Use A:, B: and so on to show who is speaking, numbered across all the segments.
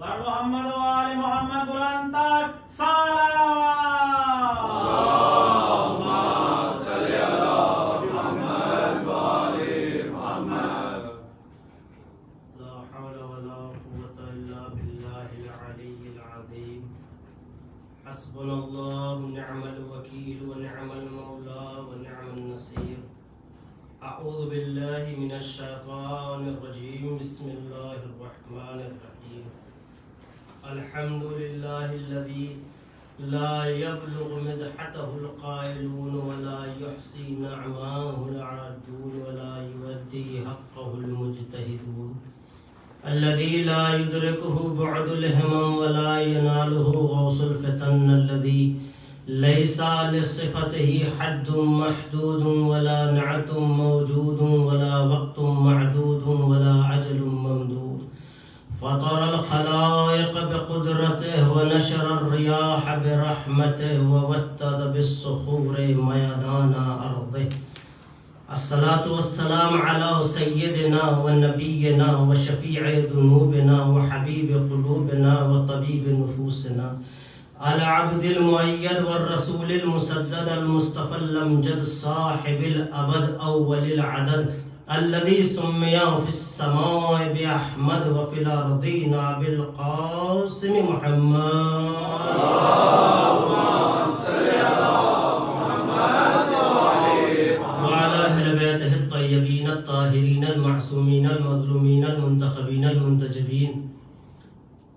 A: بر محمد و آل محمد بلندتر صلوات.
B: اللهم صل على محمد وآل محمد.
A: لا حول ولا قوة إلا بالله العلي العظيم. حسبنا الله نعم الوكيل ونعم المولى ونعم النصير. أعوذ بالله من الشيطان الرجيم. بسم الله الرحمن الرحيم. الحمد لله الذي لا يبلغ مدحته القائلون ولا يحصي نعماه العادون ولا يودي حقه المجتهدون. الذي لا يدركه بعد الهمم ولا يناله غوص الفتن. الذي ليس لصفته حد محدود ولا نعت موجود ولا وقت معدود ولا أجل ممدود. فطر الخلائق بقدرته ونشر الرياح برحمته ووتد بالصخور ميدان أرضه. الصلاة والسلام على سيدنا ونبينا وشفيع ذنوبنا وحبيب قلوبنا وطبيب نفوسنا العبد المؤيد والرسول المسدد المصطفى الأمجد صاحب الأبد أول العدد الذي سمي في السماء بأحمد وفي الأرضين بالقاسم محمد.
B: اللهم صل على محمد
A: وعلى أهل بيته الطيبين الطاهرين المعصومين المظلومين المنتخبين المنتجبين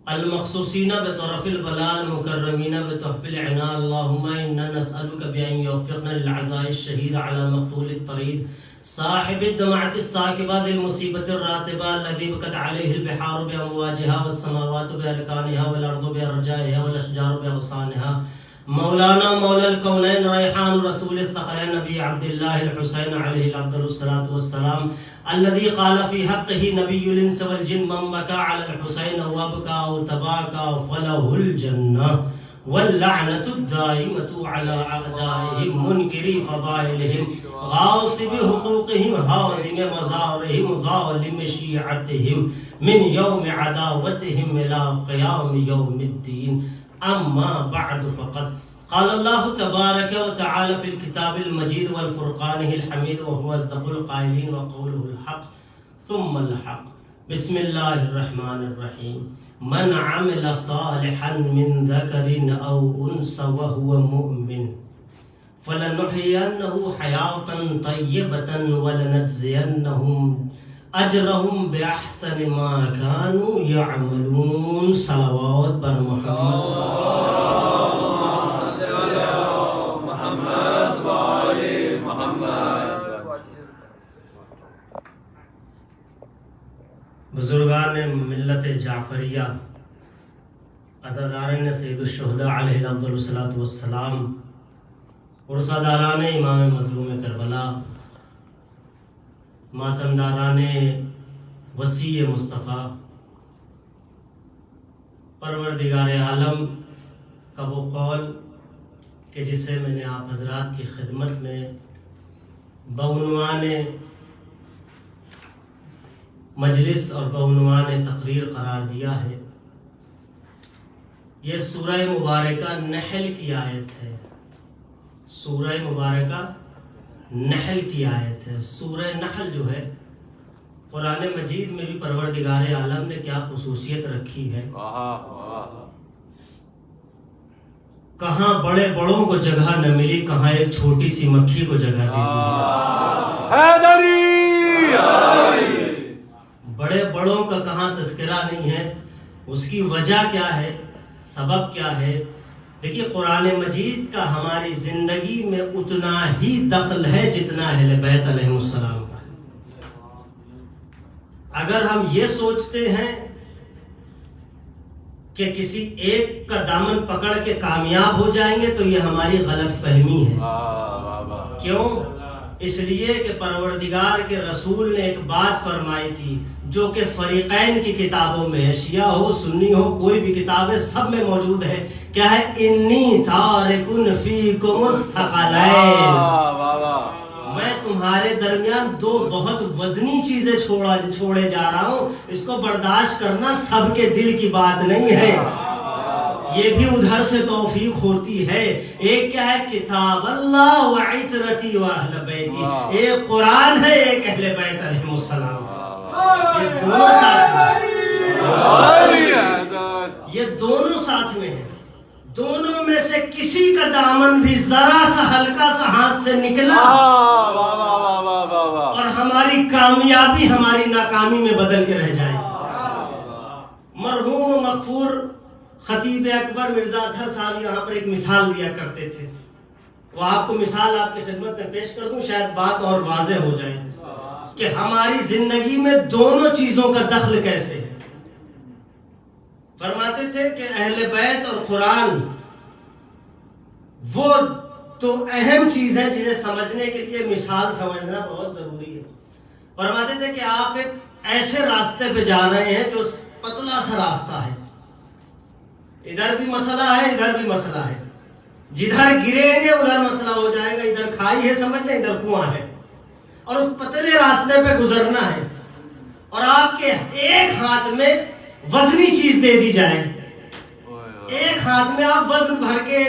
A: المخصوصين بطرف البلاء المكرمين بتحف العناء. اللهم إنا نسألك بأن يوفقنا للعزاء الشهيد على مقتول الطريد صاحب الدمعة الساكبة ذي المصيبة الراتبة الذي بكت عليه البحار بأمواجها والسماوات بأركانها والأرض بأرجائها والأشجار بأغصانها. مولانا مولى الكونين ريحان رسول الثقلين نبي عبد الله الحسين عليه الأفضل الصلاة والسلام الذي قال في حقه نبي الإنس والجن من بكى على الحسين وبكى أو تباكى فله الجنة واللعنة الدائمة على أعدائهم منكري فضائلهم غاصب حقوقهم هادم مزارهم ظالم شيعتهم من يوم عداوتهم إلى قيام يوم الدين. أما بعد فقد قال الله تبارك وتعالى في الكتاب المجيد والفرقانه الحميد وهو أصدق القائلين وقوله الحق ثم الحق. بسم الله الرحمن الرحيم. من عمل صالحا من ذكر أو أنثى وهو مؤمن فلنحيينه حياة طيبة ولنجزينهم أجرهم بأحسن ما كانوا يعملون. صلوات بر محمد.
B: اللهم صل على محمد وآل محمد.
A: بزرگان ملت جعفریہ عزاداران سید الشہداء علیہ الافضل الصلاۃ والسلام عرصاداران امام مظلوم کربلا ماتمداران وسیع مصطفیٰ پروردگار عالم کا وہ قول کہ جسے میں نے آپ حضرات کی خدمت میں بعنوان مجلس اور بعنوان تقریر قرار دیا ہے. یہ سورہ مبارکہ نحل کی آیت ہے. سورہ مبارکہ نحل کی آیت ہے. سورہ نحل جو ہے قرآن مجید میں بھی پروردگار عالم نے کیا خصوصیت رکھی ہے. کہاں بڑے بڑوں کو جگہ نہ ملی, کہاں ایک چھوٹی سی مکھی کو جگہ دی. بڑے بڑوں کا کہاں تذکرہ نہیں ہے. اس کی وجہ کیا ہے, سبب کیا ہے. دیکھیے قرآن مجید کا ہماری زندگی میں اتنا ہی دخل ہے جتنا اہل بیت علیہ السلام کا. اگر ہم یہ سوچتے ہیں کہ کسی ایک کا دامن پکڑ کے کامیاب ہو جائیں گے تو یہ ہماری غلط فہمی ہے. کیوں؟ اس لیے کہ پروردگار کے رسول نے ایک بات فرمائی تھی جو کہ فریقین کی کتابوں میں ہے, شیعہ ہو سنی ہو کوئی بھی کتابیں سب میں موجود ہے. کیا ہے؟ انی تارکن فیکم الثقلین, میں تمہارے درمیان دو بہت وزنی چیزیں چھوڑے جا رہا ہوں، اس کو برداشت کرنا سب کے دل کی بات نہیں ہے، یہ بھی ادھر سے توفیق ہوتی ہے۔ ایک کیا ہے؟ کتاب اللہ و عترتی و اہل بیتی، ایک قرآن ہے، ایک اہل بیت علیہ السلام، یہ دونوں ساتھ میں، یہ دونوں ساتھ میں ہیں۔ دونوں میں سے کسی کا دامن بھی ذرا سا ہلکا سا ہاتھ سے نکلا اور ہماری کامیابی ہماری ناکامی میں بدل کے رہ جائے۔ مرحوم و مغفور خطیب اکبر مرزا اطہر صاحب یہاں پر ایک مثال دیا کرتے تھے، وہ آپ کو مثال آپ کی خدمت میں پیش کر دوں، شاید بات اور واضح ہو جائے کہ ہماری زندگی میں دونوں چیزوں کا دخل کیسے ہے۔ فرماتے تھے کہ اہل بیت اور قرآن وہ تو اہم چیز ہے جنہیں سمجھنے کے لیے مثال سمجھنا بہت ضروری ہے۔ فرماتے تھے کہ آپ ایک ایسے راستے پہ جا رہے ہیں جو پتلا سا راستہ ہے، ادھر بھی مسئلہ ہے ادھر بھی مسئلہ ہے، جدھر گریں گے ادھر مسئلہ ہو جائے گا، ادھر کھائی ہے سمجھ لیں ادھر کنواں ہے، اور اس پتلے راستے پہ گزرنا ہے، اور آپ کے ایک ہاتھ میں وزنی چیز دے دی جائے، ایک ہاتھ میں آپ وزن بھر کے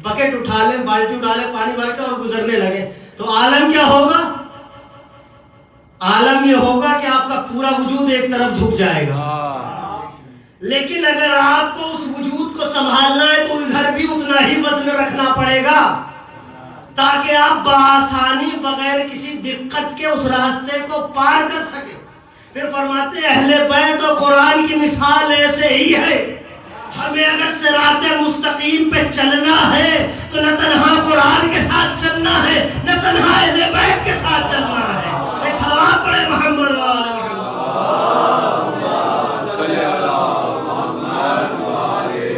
A: بکٹ اٹھا لیں، بالٹی اٹھا لیں پانی بھر کے اور گزرنے لگے، تو عالم کیا ہوگا؟ عالم یہ ہوگا کہ آپ کا پورا وجود ایک طرف جھک جائے گا۔ لیکن اگر آپ کو اس وجود کو سنبھالنا ہے تو ادھر بھی اتنا ہی وزن رکھنا پڑے گا تاکہ آپ بآسانی بغیر کسی دقت کے اس راستے کو پار کر سکیں۔ پھر فرماتے ہیں اہل بیت و قرآن کی مثال ایسے ہی ہے، ہمیں اگر صراط مستقیم پہ چلنا ہے تو نہ تنہا قرآن کے ساتھ چلنا ہے نہ تنہا اہل بیت کے ساتھ چلنا ہے۔ صلوات پڑھے محمد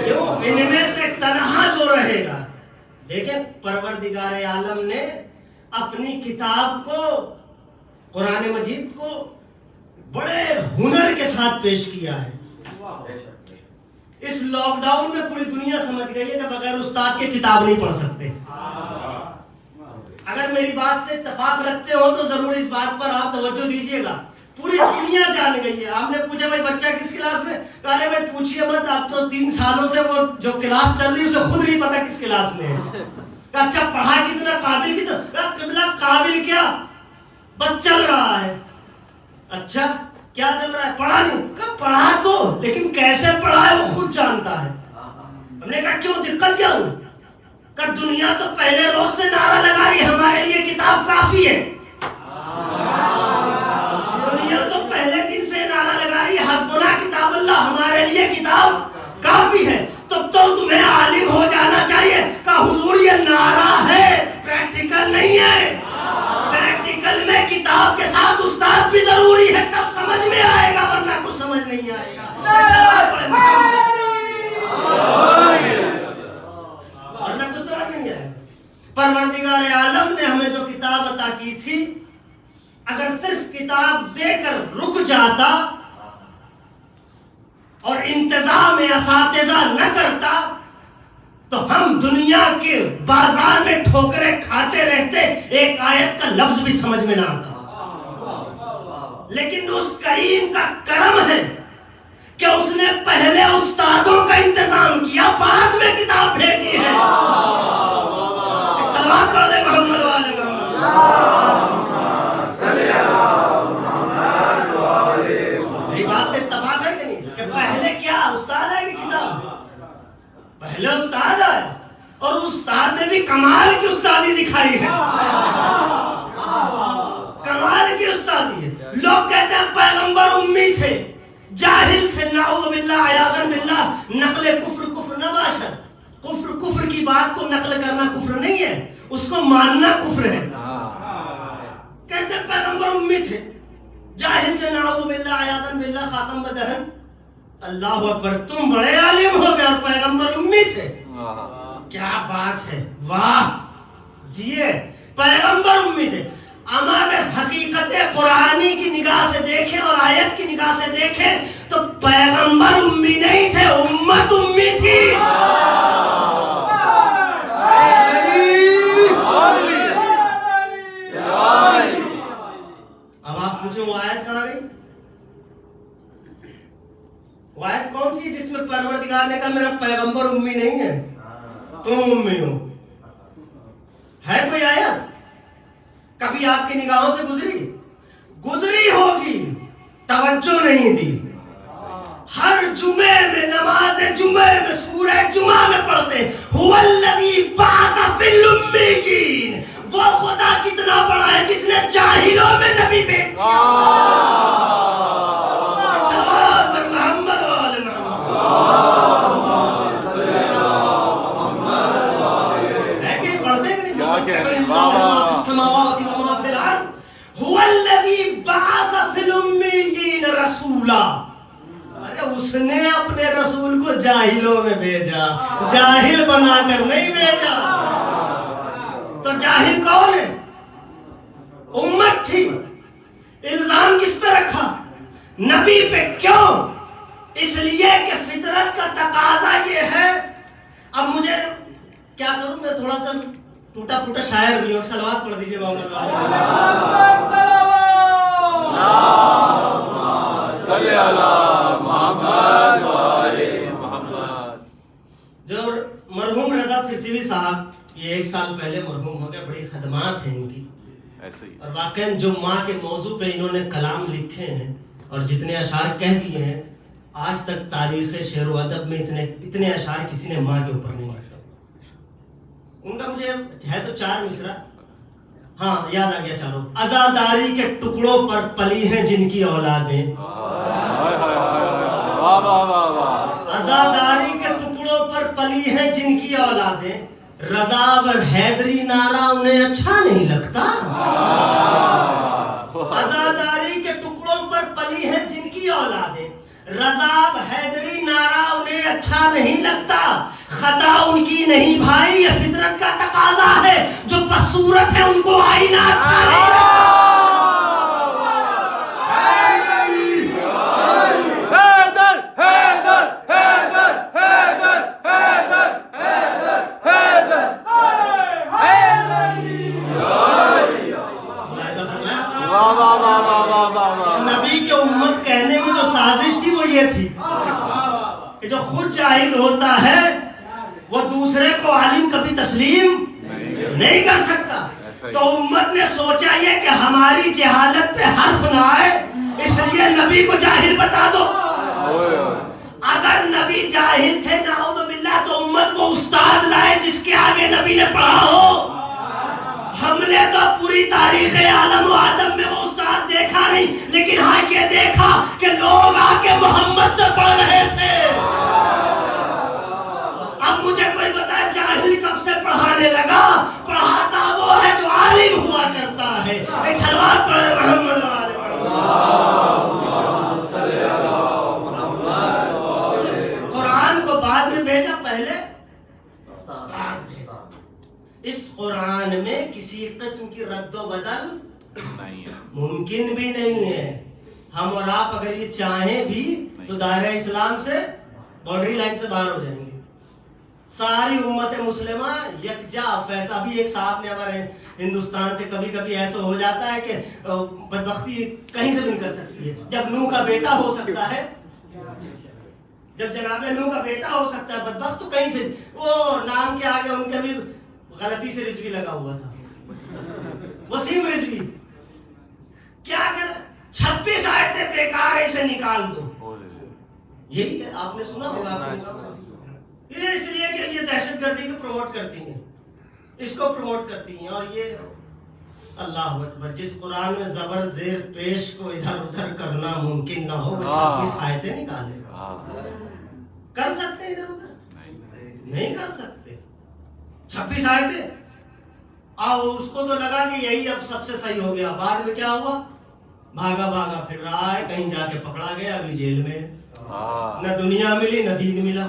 A: کیوں؟ ان میں سے تنہا جو رہے گا، دیکھیں پروردگار عالم نے اپنی کتاب کو، قرآن مجید کو بڑے ہنر کے ساتھ پیش کیا ہے۔ اس لاک ڈاؤن میں پوری دنیا سمجھ گئی ہے کہ بغیر استاد کے کتاب نہیں پڑھ سکتے۔ اگر میری بات سے اتفاق رکھتے ہو تو ضرور اس بات پر آپ توجہ دیجئے گا، پوری دنیا جان گئی ہے۔ آپ نے پوچھا بھائی بچہ کس کلاس میں؟ کہا بھائی پوچھئے مت، آپ تو 3 سالوں سے وہ جو کلاس چل رہی ہے اسے خود نہیں پتا کس کلاس میں ہے۔ کہا اچھا پڑھا کتنا، قابل کتنا؟ کہا قبلہ قابل کیا، بس چل رہا ہے۔ اچھا کیا چل رہا ہے؟ پڑھا نہیں؟ کہا پڑھا تو، لیکن کیسے پڑھا ہے وہ خود جانتا ہے۔ ہم نے کہا کیوں، دقت کیا ہوئی؟ کہ دنیا تو پہلے روز سے نعرہ لگا رہی ہمارے لیے کتاب کافی ہے، دنیا تو پہلے دن سے نعرہ لگا رہی حسبنا کتاب اللہ، ہمارے لیے کتاب کافی ہے، تب تو تمہیں عالم ہو جانا چاہیے کہ حضور یہ نعرہ ہے، پریکٹیکل نہیں ہے۔ پریکٹیکل میں کتاب کے ساتھ استاد بھی ضروری ہے، تب سمجھ میں آئے گا ورنہ کچھ سمجھ نہیں آئے گا۔ پروردگار عالم نے ہمیں جو کتاب عطا کی تھی، اگر صرف کتاب دے کر رک جاتا اور انتظام اساتذہ نہ کرتا تو ہم دنیا کے بازار میں ٹھوکریں کھاتے رہتے، ایک آیت کا لفظ بھی سمجھ میں نہ آتا۔ لیکن اس کریم کا کرم ہے کہ اس نے پہلے استادوں کا انتظام کیا، بعد میں کتاب بھیجی ہے۔ سلوات پڑھ دے محمد والے میری بات سے اتفاق ہے کہ نہیں؟ کہ پہلے کیا استاد ہے کہ کتاب؟ پہلے استاد ہے، اور استاد نے بھی کمال کی استادی دکھائی ہے، کمال کی استادی ہے۔ لوگ کہتے ہیں پیغمبر امی تھے، جاہل تھے، نعوذ باللہ عیاذا باللہ، نقل کفر کفر نہ باشد۔ کفر کی بات کو نقل کرنا کفر نہیں ہے، اس کو ماننا کفر ہے۔ کہتے ہیں پیغمبر امی تھے، جاہل تھے، نعوذ باللہ عیاذا باللہ، خاتم بدہن۔ اللہ اکبر، تم بڑے عالم ہو گئے اور پیغمبر امی تھے، کیا بات ہے، واہ جیے، پیغمبر امی تھے۔ اما اگر حقیقت قرآنی کی نگاہ سے دیکھیں اور آیت کی نگاہ سے دیکھیں تو پیغمبر امی نہیں تھے، امت امی تھی۔
B: یا
A: آپ پوچھیں وہ آیت کہاں گئی؟ وہ آیت کون سی جس میں پروردگار نے کہا میرا پیغمبر امی نہیں ہے تم امی ہو؟ ہے کوئی آیت کبھی آپ کی نگاہوں سے گزری ہوگی، توجہ نہیں دی؟ ہر جمعے میں نماز جمعے میں سورہ جمعہ میں پڑھتے هو الذی بعث فی الامیین، وہ خدا کتنا بڑا ہے جس نے جاہلوں میں نبی بھیج دیا۔ صلوات پر محمد و آل محمد۔ ہے کہ پڑھتے ہیں کیا کہتے ہیں؟ السماوات و ما فی الارض هو الذی بعث فی الامیین رسولا، اس نے اپنے رسول کو جاہلوں میں بھیجا، جاہل بنا کر نہیں بھیجا۔ تو جاہل کون ہے؟ امت تھی۔ الزام کس پہ رکھا؟ نبی پہ۔ کیوں؟ اس لیے کہ فطرت کا تقاضا یہ ہے۔ اب مجھے کیا کروں، میں تھوڑا سا ٹوٹا پھوٹا شاعر بھی ہوں، صلوات پڑھ دیجیے
B: صلی اللہ محمد وآلہ محمد۔
A: جو مرحوم رضا سرسوی صاحب یہ 1 سال پہلے مرحوم ہو گئے، بڑی خدمات ہیں ان کی
B: ایسے ہی،
A: اور واقعاً جو ماں کے موضوع پہ انہوں نے کلام لکھے ہیں اور جتنے اشعار کہہ دیے ہیں، آج تک تاریخ شعر و ادب میں اتنے اشعار کسی نے ماں کے اوپر نہیں لکھے۔ ان کا مجھے ہے تو 4 مصرع، ہاں یاد آ گیا چاروں۔ عزاداری کے ٹکڑوں پر پلی ہیں جن کی اولادیں، عزاداری کے ٹکڑوں پر پلی ہیں جن کی اولادیں، رضا اور حیدری نعرہ انہیں اچھا نہیں لگتا۔ عزاداری کے ٹکڑوں پر پلی ہیں جن کی اولادیں، رضا حیدری نعرہ انہیں اچھا نہیں لگتا۔ خطا ان کی نہیں بھائی، یہ فطرت کا تقاضا ہے، جو بصورت ہے ان کو آئینہ اچھا نہیں لگتا۔ نبی کے امت کہنے میں جو سازش تھی وہ یہ تھی کہ جو خود جاہل ہوتا ہے وہ دوسرے کو عالم کبھی تسلیم نہیں کر سکتا۔ تو امت نے سوچا یہ کہ ہماری جہالت پہ حرف نہ آئے، اس لیے نبی کو جاہل بتا دو۔ اگر نبی جاہل تھے نعوذ باللہ تو امت کو استاد لائے جس کے آگے نبی نے پڑھا ہو۔ ہم نے تو پوری تاریخ عالم و آدم میں وہ استاد دیکھا نہیں، لیکن ہاں یہ دیکھا کہ لوگ آ کے محمد سے پڑھ رہے تھے۔ اب مجھے کوئی بتائے جاہل کب سے پڑھانے لگا؟ پڑھاتا وہ ہے جو عالم ہوا کرتا ہے۔ ایک صلوات پڑھے محمد والے محمد۔ قرآن کو بعد میں بھیجا، پہلے اس قرآن میں کسی قسم کی رد و بدل ممکن بھی نہیں ہے۔ ہم اور آپ اگر یہ چاہیں بھی تو دائرہ اسلام سے باؤنڈری لائن سے باہر ہو جائیں گے۔ ساری امت مسلمہ یکجا فیصلہ۔ ابھی ایک صاحب نے ہمارے ہندوستان سے کبھی کبھی ایسا ہو جاتا ہے کہ بدبختی کہیں سے بھی نکل سکتی ہے۔ جب نوح کا بیٹا ہو سکتا ہے، جب جناب نوح کا بیٹا ہو سکتا ہے بدبخت، تو کہیں سے وہ نام کے آگے ان کے بھی غلطی سے رضوی لگا ہوا تھا، وسیم رضوی۔ کیا کر 26 آیتیں بیکار ہے، اسے نکال دو۔ یہی ہے، آپ نے سنا ہوگا۔ یہ اس لیے کہ یہ دہشت گردی کو پروموٹ کرتی ہیں، اس کو پروموٹ کرتی ہیں۔ اور یہ اللہ اکبر، جس قرآن میں زبر زیر پیش کو ادھر ادھر کرنا ممکن نہ ہو، وہ 26 آیتیں نکالے گا۔ کر سکتے ہیں ادھر ادھر؟ نہیں کر سکتے۔ 26 آیتیں، اس کو تو لگا کہ یہی اب سب سے صحیح ہو گیا۔ بعد میں کیا ہوا؟ بھاگا پھر رہا ہے، کہیں جا کے پکڑا گیا، ابھی جیل میں۔ نہ دنیا ملی نہ دین ملا،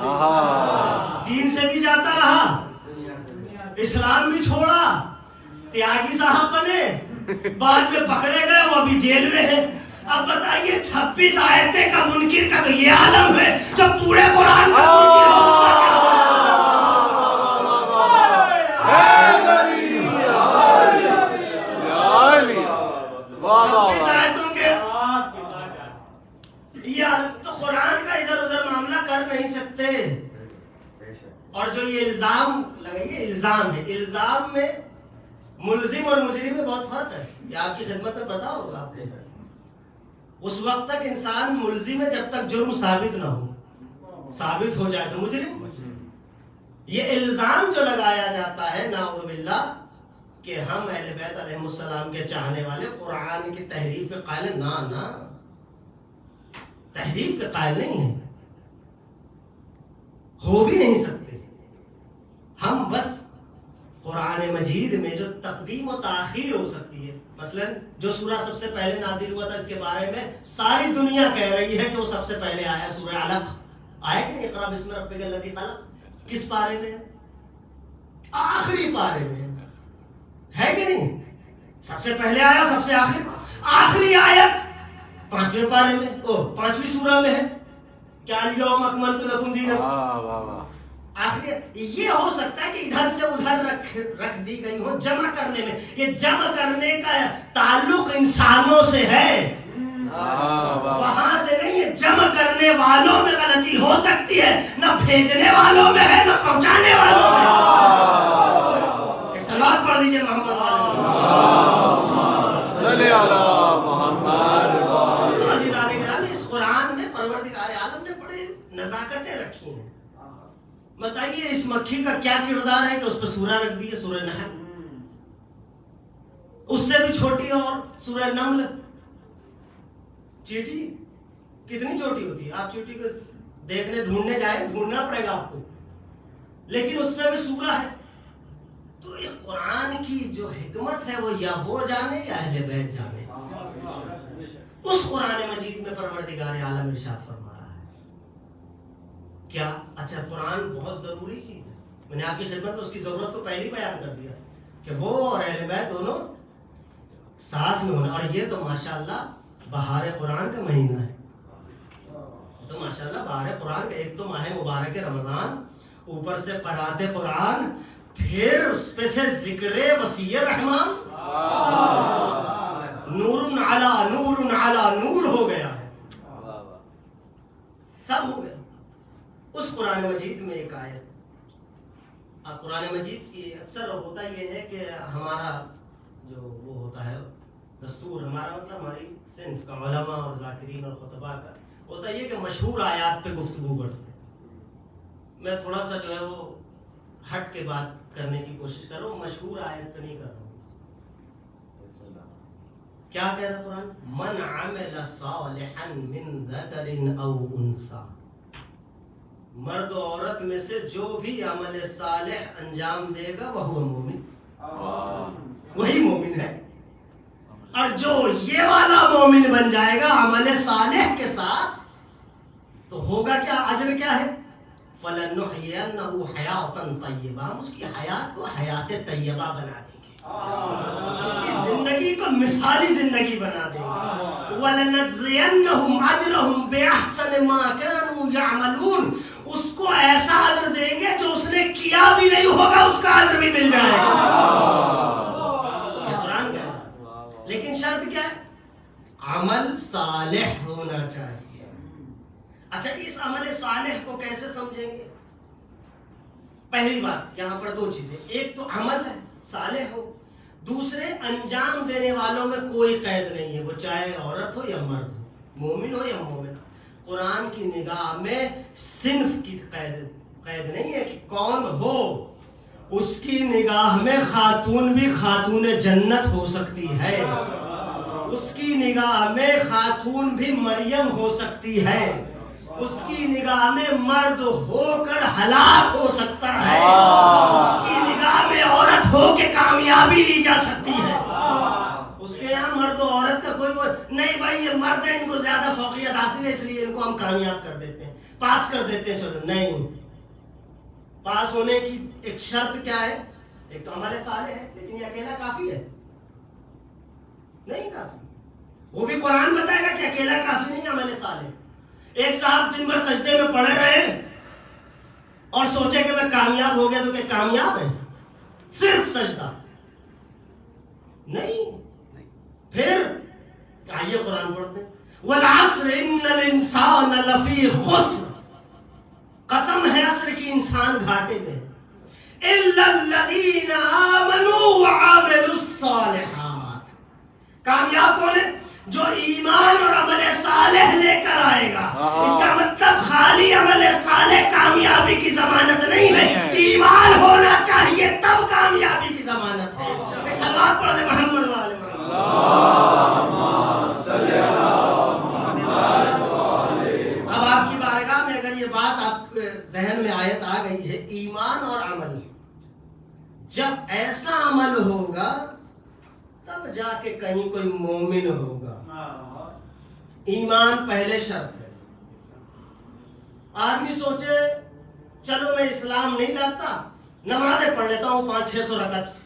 A: دین سے بھی جاتا رہا، اسلام بھی چھوڑا، تیاگی صاحب بنے، بعد میں پکڑے گئے، وہ ابھی جیل میں ہے۔ اب بتائیے 26 آیتیں کا منکر کا تو یہ عالم ہے، جو پورے قرآن کا منکر ہو اس کا کیا ہوگا؟ آیتوں کے یا تو قرآن کا ادھر ادھر معاملہ کر نہیں سکتے. اور جو یہ الزام لگائیے، الزام ہے، الزام میں ملزم اور مجرم میں بہت فرق ہے. یہ آپ کی خدمت میں پتا ہوگا آپ نے. اس وقت تک انسان ملزم ہے جب تک جرم ثابت نہ ہو. ثابت ہو جائے تو مجرم. یہ الزام جو لگایا جاتا ہے نعوذ باللہ کہ ہم اہل بیت علیہ السلام کے چاہنے والے قرآن کی تحریف کے قائل ہیں، نہ تحریف کے قائل نہیں ہیں، ہو بھی نہیں سکتے. ہم بس قرآن مجید میں جو تقدیم و تاخیر ہو سکتی ہے، مثلا جو سورہ سب سے پہلے نازل ہوا تھا اس کے بارے میں ساری دنیا کہہ رہی ہے کہ وہ سب سے پہلے آیا سورہ علق. آیا کہ نہیں؟ اقرا بسم ربک الذی خلق. کس پارے میں؟ آخری پارے میں ہے کہ نہیں؟ سب سے پہلے آیا، سب سے آخری آیت 5ویں پارے میں، 5ویں سورہ میں ہے. کیا الیوم اکملت لکم دینکم.
B: واہ واہ.
A: آخری یہ ہو سکتا ہے کہ ادھر سے ادھر رکھ دی گئی ہو جمع کرنے میں. یہ جمع کرنے کا تعلق انسانوں سے ہے، وہاں سے نہیں ہے. جمع کرنے والوں میں غلطی ہو سکتی ہے، نہ بھیجنے والوں میں ہے نہ پہنچانے والوں میں. ایک صلوات پڑھ دیجئے محمد
B: صلی علی محمد.
A: اس قرآن میں پروردگار عالم نے بڑے نزاکتیں رکھی ہیں. بتائیے اس مکھی کا کیا کردار ہے کہ اس پہ سورہ رکھ دی ہے، سورہ نحل. اس سے بھی چھوٹی اور سورہ نمل. چیٹی کتنی چھوٹی ہوتی ہے، آپ چیٹی کو دیکھنے ڈھونڈنے جائیں، ڈھونڈنا پڑے گا آپ کو، لیکن اس پہ بھی سورہ ہے. تو یہ قرآن کی جو حکمت ہے وہ یا وہ جانے یا اہل بیت جانے. اس قرآن مجید میں پروردگار عالم ارشاد فرما رہا ہے کیا؟ اچھا قرآن بہت ضروری چیز ہے. میں نے آپ کی خدمت میں اس کی ضرورت کو پہلی بیان کر دیا کہ وہ اور اہل بیت دونوں ساتھ میں ہونا. اور یہ تو ماشاءاللہ بہار قرآن کا مہینہ ہے. تو ماشاءاللہ بہار قرآن کا ایک تو ماہ مبارک رمضان، اوپر سے قرات قرآن، پھر اس پہ سے ذکر وسیع رحمان، نور علی نور ہو گیا ہے، سب ہو گیا. اس قرآن مجید میں ایک آیت، اب قرآن مجید کی اکثر ہوتا یہ ہے کہ ہمارا جو وہ ہوتا ہے دستور، ہمارا مطلب ہماری صنف کا علماء اور ذاکرین اور خطباء کا ہوتا یہ کہ مشہور آیات پہ گفتگو کرتے ہیں. میں تھوڑا سا جو ہے وہ ہٹ کے بات کرنے کی کوشش کر رہا ہوں، مشہور آیت پہ نہیں کر رہا ہوں. کیا کہہ رہا قرآن؟ من عمل صالحا من ذکر او انثى، مرد و عورت میں سے جو بھی عمل صالح انجام دے گا وہ مومن، وہی مومن ہے. اور جو یہ والا مومن بن جائے گا عمل صالح کے ساتھ تو ہوگا کیا؟ اجر کیا ہے؟ فَلَنُحْيِيَنَّهُ حَيَاةً طَيِّبَةً، ہم اس کی حیات کو حیات طیبہ بنا دیں گے، اس کی زندگی کو مثالی زندگی بنا دیں گے. وَلَنَجْزِيَنَّهُمْ أَجْرَهُمْ بِأَحْسَنِ مَا كَانُوا يَعْمَلُونَ، اس کو ایسا اجر دیں گے جو اس نے کیا بھی نہیں ہوگا اس کا اجر بھی مل جائے گا. یہ قرآن کا ہے، لیکن شرط کیا ہے؟ عمل صالح ہونا چاہیے. اچھا اس عمل صالح کو کیسے سمجھیں گے؟ پہلی بات یہاں پر دو چیزیں، ایک تو عمل ہے صالح ہو، دوسرے انجام دینے والوں میں کوئی قید نہیں ہے، وہ چاہے عورت ہو یا مرد ہو، مومن ہو یا مومن ہو. قرآن کی نگاہ میں صنف کی قید نہیں ہے کہ کون ہو. اس کی نگاہ میں خاتون بھی خاتون جنت ہو سکتی ہے، اس کی نگاہ میں خاتون بھی مریم ہو سکتی ہے، اس کی نگاہ میں مرد ہو کر ہلاک ہو سکتا ہے، اس کی نگاہ میں عورت ہو کے کامیابی لی جا سکتی ہے. اس کے یہاں مرد و عورت کا کوئی نہیں، بھائی یہ مرد ہے ان کو زیادہ فوقیت حاصل ہے اس لیے ان کو ہم کامیاب کر دیتے ہیں، پاس کر دیتے ہیں. چلو نہیں، پاس ہونے کی ایک شرط کیا ہے؟ ایک تو عمل صالح ہے، لیکن یہ اکیلا کافی ہے؟ نہیں کافی. وہ بھی قرآن بتائے گا کہ اکیلا کافی نہیں عمل صالح. ایک صاحب دن بھر سجدے میں پڑے رہے اور سوچے کہ میں کامیاب ہو گیا، تو کہ کامیاب ہے صرف سجدہ؟ نہیں. پھر آئیے قرآن پڑھتے ہیں. والعصر ان الانسان لفی خسر، قسم ہے عصر کی انسان گھاٹے میں، الا الذین آمنوا وعملوا الصالحات، کامیاب کون ہے؟ جو ایمان اور عمل صالح لے کر آئے گا۔ اس کا مطلب خالی عمل صالح کامیابی کی ضمانت نہیں ہے، ایمان ہونا چاہیے تب کامیابی کی ضمانت ہے۔ صلوات پڑھ دے محمد والے محمد۔ اب آپ کی بارگاہ میں اگر یہ بات آپ کے ذہن میں آیت آ گئی ہے، ایمان اور عمل، جب ایسا عمل ہوگا تب جا کے کہیں کوئی مومن ہوگا۔ ایمان پہلے شرط ہے۔ آدمی سوچے چلو میں اسلام نہیں لاتا، نمازیں پڑھ لیتا ہوں 500-600 رکعت،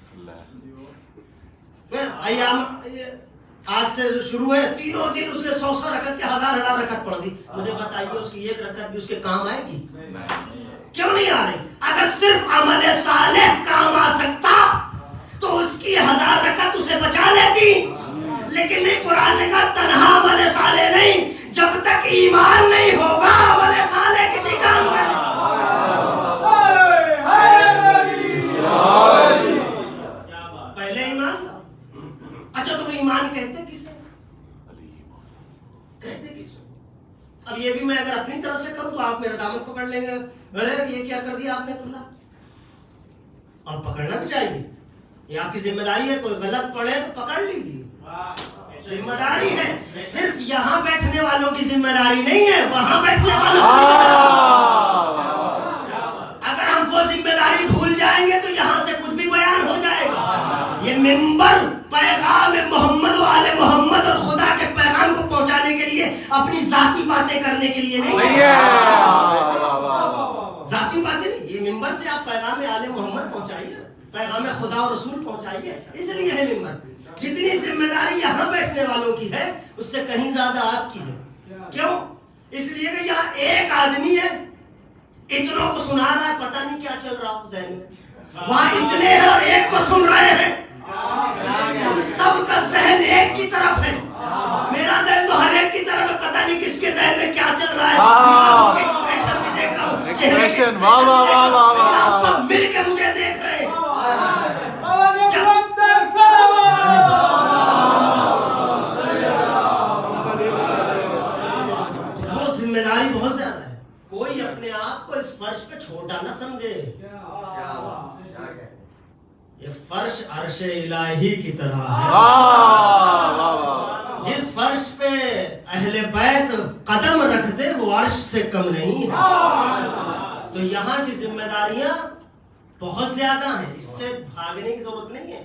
A: ایام آج سے شروع ہے، تینوں دن اس نے 100 رکعت کے 1000 رکعت پڑھ دی، مجھے بتائیے اس کی ایک رکعت بھی اس کے کام آئے گی؟ کیوں نہیں آ رہی؟ اگر صرف عمل صالح کام آ سکتا تو اس کی 1000 رکعت اسے بچا لیتی، لیکن نہیں، قرآن نے کہا تنہا عمل صالح نہیں، جب تک ایمان نہیں ہوگا عمل صالح کسی کام کا نہیں۔ پہلے ایمان لاؤ۔ اچھا تم ایمان کہتے کسے؟ کہتے کسے؟ اب یہ بھی میں اگر اپنی طرف سے کروں تو آپ میرا دامن پکڑ لیں گے، ارے یہ کیا کر دیا آپ نے کھلا، اور پکڑنا بھی چاہیے، یہ آپ کی ذمہ داری ہے، کوئی غلط پڑھے تو پکڑ لیجیے، ذمہ داری ہے، صرف یہاں بیٹھنے والوں کی ذمہ داری نہیں ہے، وہاں بیٹھنے والوں کی ذمہ داری۔ اگر ہم وہ ذمہ داری بھول جائیں گے تو یہاں سے کچھ بھی بیان ہو جائے گا۔ یہ منبر پیغام محمد و آل محمد اور خدا کے پیغام کو پہنچانے کے لیے، اپنی ذاتی باتیں کرنے کے لیے نہیں ہے، ذاتی باتیں نہیں، یہ منبر سے آپ پیغام آل محمد پہنچائیے، پیغام خدا اور رسول پہنچائیے، اس لیے ہے منبر۔ جتنی ذمہ داری یہاں بیٹھنے والوں کی ہے اس سے کہیں زیادہ آپ کی ہے۔ کیوں؟ اس لیے کہ یہاں ایک آدمی ہے، اتنوں کو سنا رہا ہے، پتہ نہیں کیا چل رہا ہو ذہن میں، وہاں اتنے ہیں اور ایک کو سن رہے ہیں، ہم سب کا ذہن ایک کی طرف ہے، میرا ذہن تو ہر ایک کی طرف ہے، پتہ نہیں کس کے ذہن میں کیا چل رہا ہے، ایکسپریشن بھی دیکھ رہا ہوں،
B: ایکسپریشن، واہ واہ واہ واہ واہ،
A: سب مل کے مجھے دیکھ رہے ہیں۔ وہ ذمہ داری بہت زیادہ ہے، کوئی اپنے آپ کو اس فرش پہ چھوٹا نہ سمجھے، یہ فرش عرش الہی کی طرح ہے، جس فرش پہ اہل بیت قدم رکھتے وہ عرش سے کم نہیں ہے۔ تو یہاں کی ذمہ داریاں بہت زیادہ ہیں، اس سے بھاگنے کی ضرورت نہیں ہے۔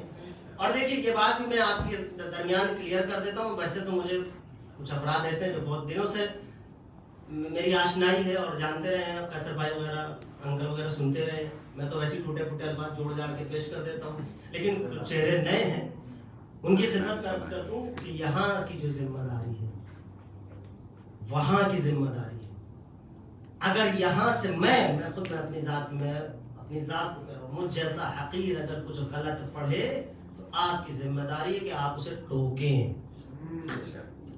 A: اور دیکھیے یہ بات بھی میں آپ کے درمیان کلیئر کر دیتا ہوں، ویسے تو مجھے کچھ افراد ایسے ہیں جو بہت دنوں سے میری آشنائی ہے اور جانتے رہے ہیں، قیصر بھائی وغیرہ انکل وغیرہ سنتے رہے ہیں، میں تو ویسے ٹوٹے پھوٹے الفاظ جوڑ جاڑ کے پیش کر دیتا ہوں، لیکن جو چہرے نئے ہیں ان کی خدمت عرض کرتا ہوں کہ یہاں کی جو ذمہ داری ہے وہاں کی ذمہ داری ہے۔ اگر یہاں سے میں خود میں اپنی ذات کو کہہ رہا ہوں، مجھ جیسا حقیر اگر کچھ غلط پڑھے تو آپ کی ذمہ داری ہے کہ آپ اسے ٹوکیں،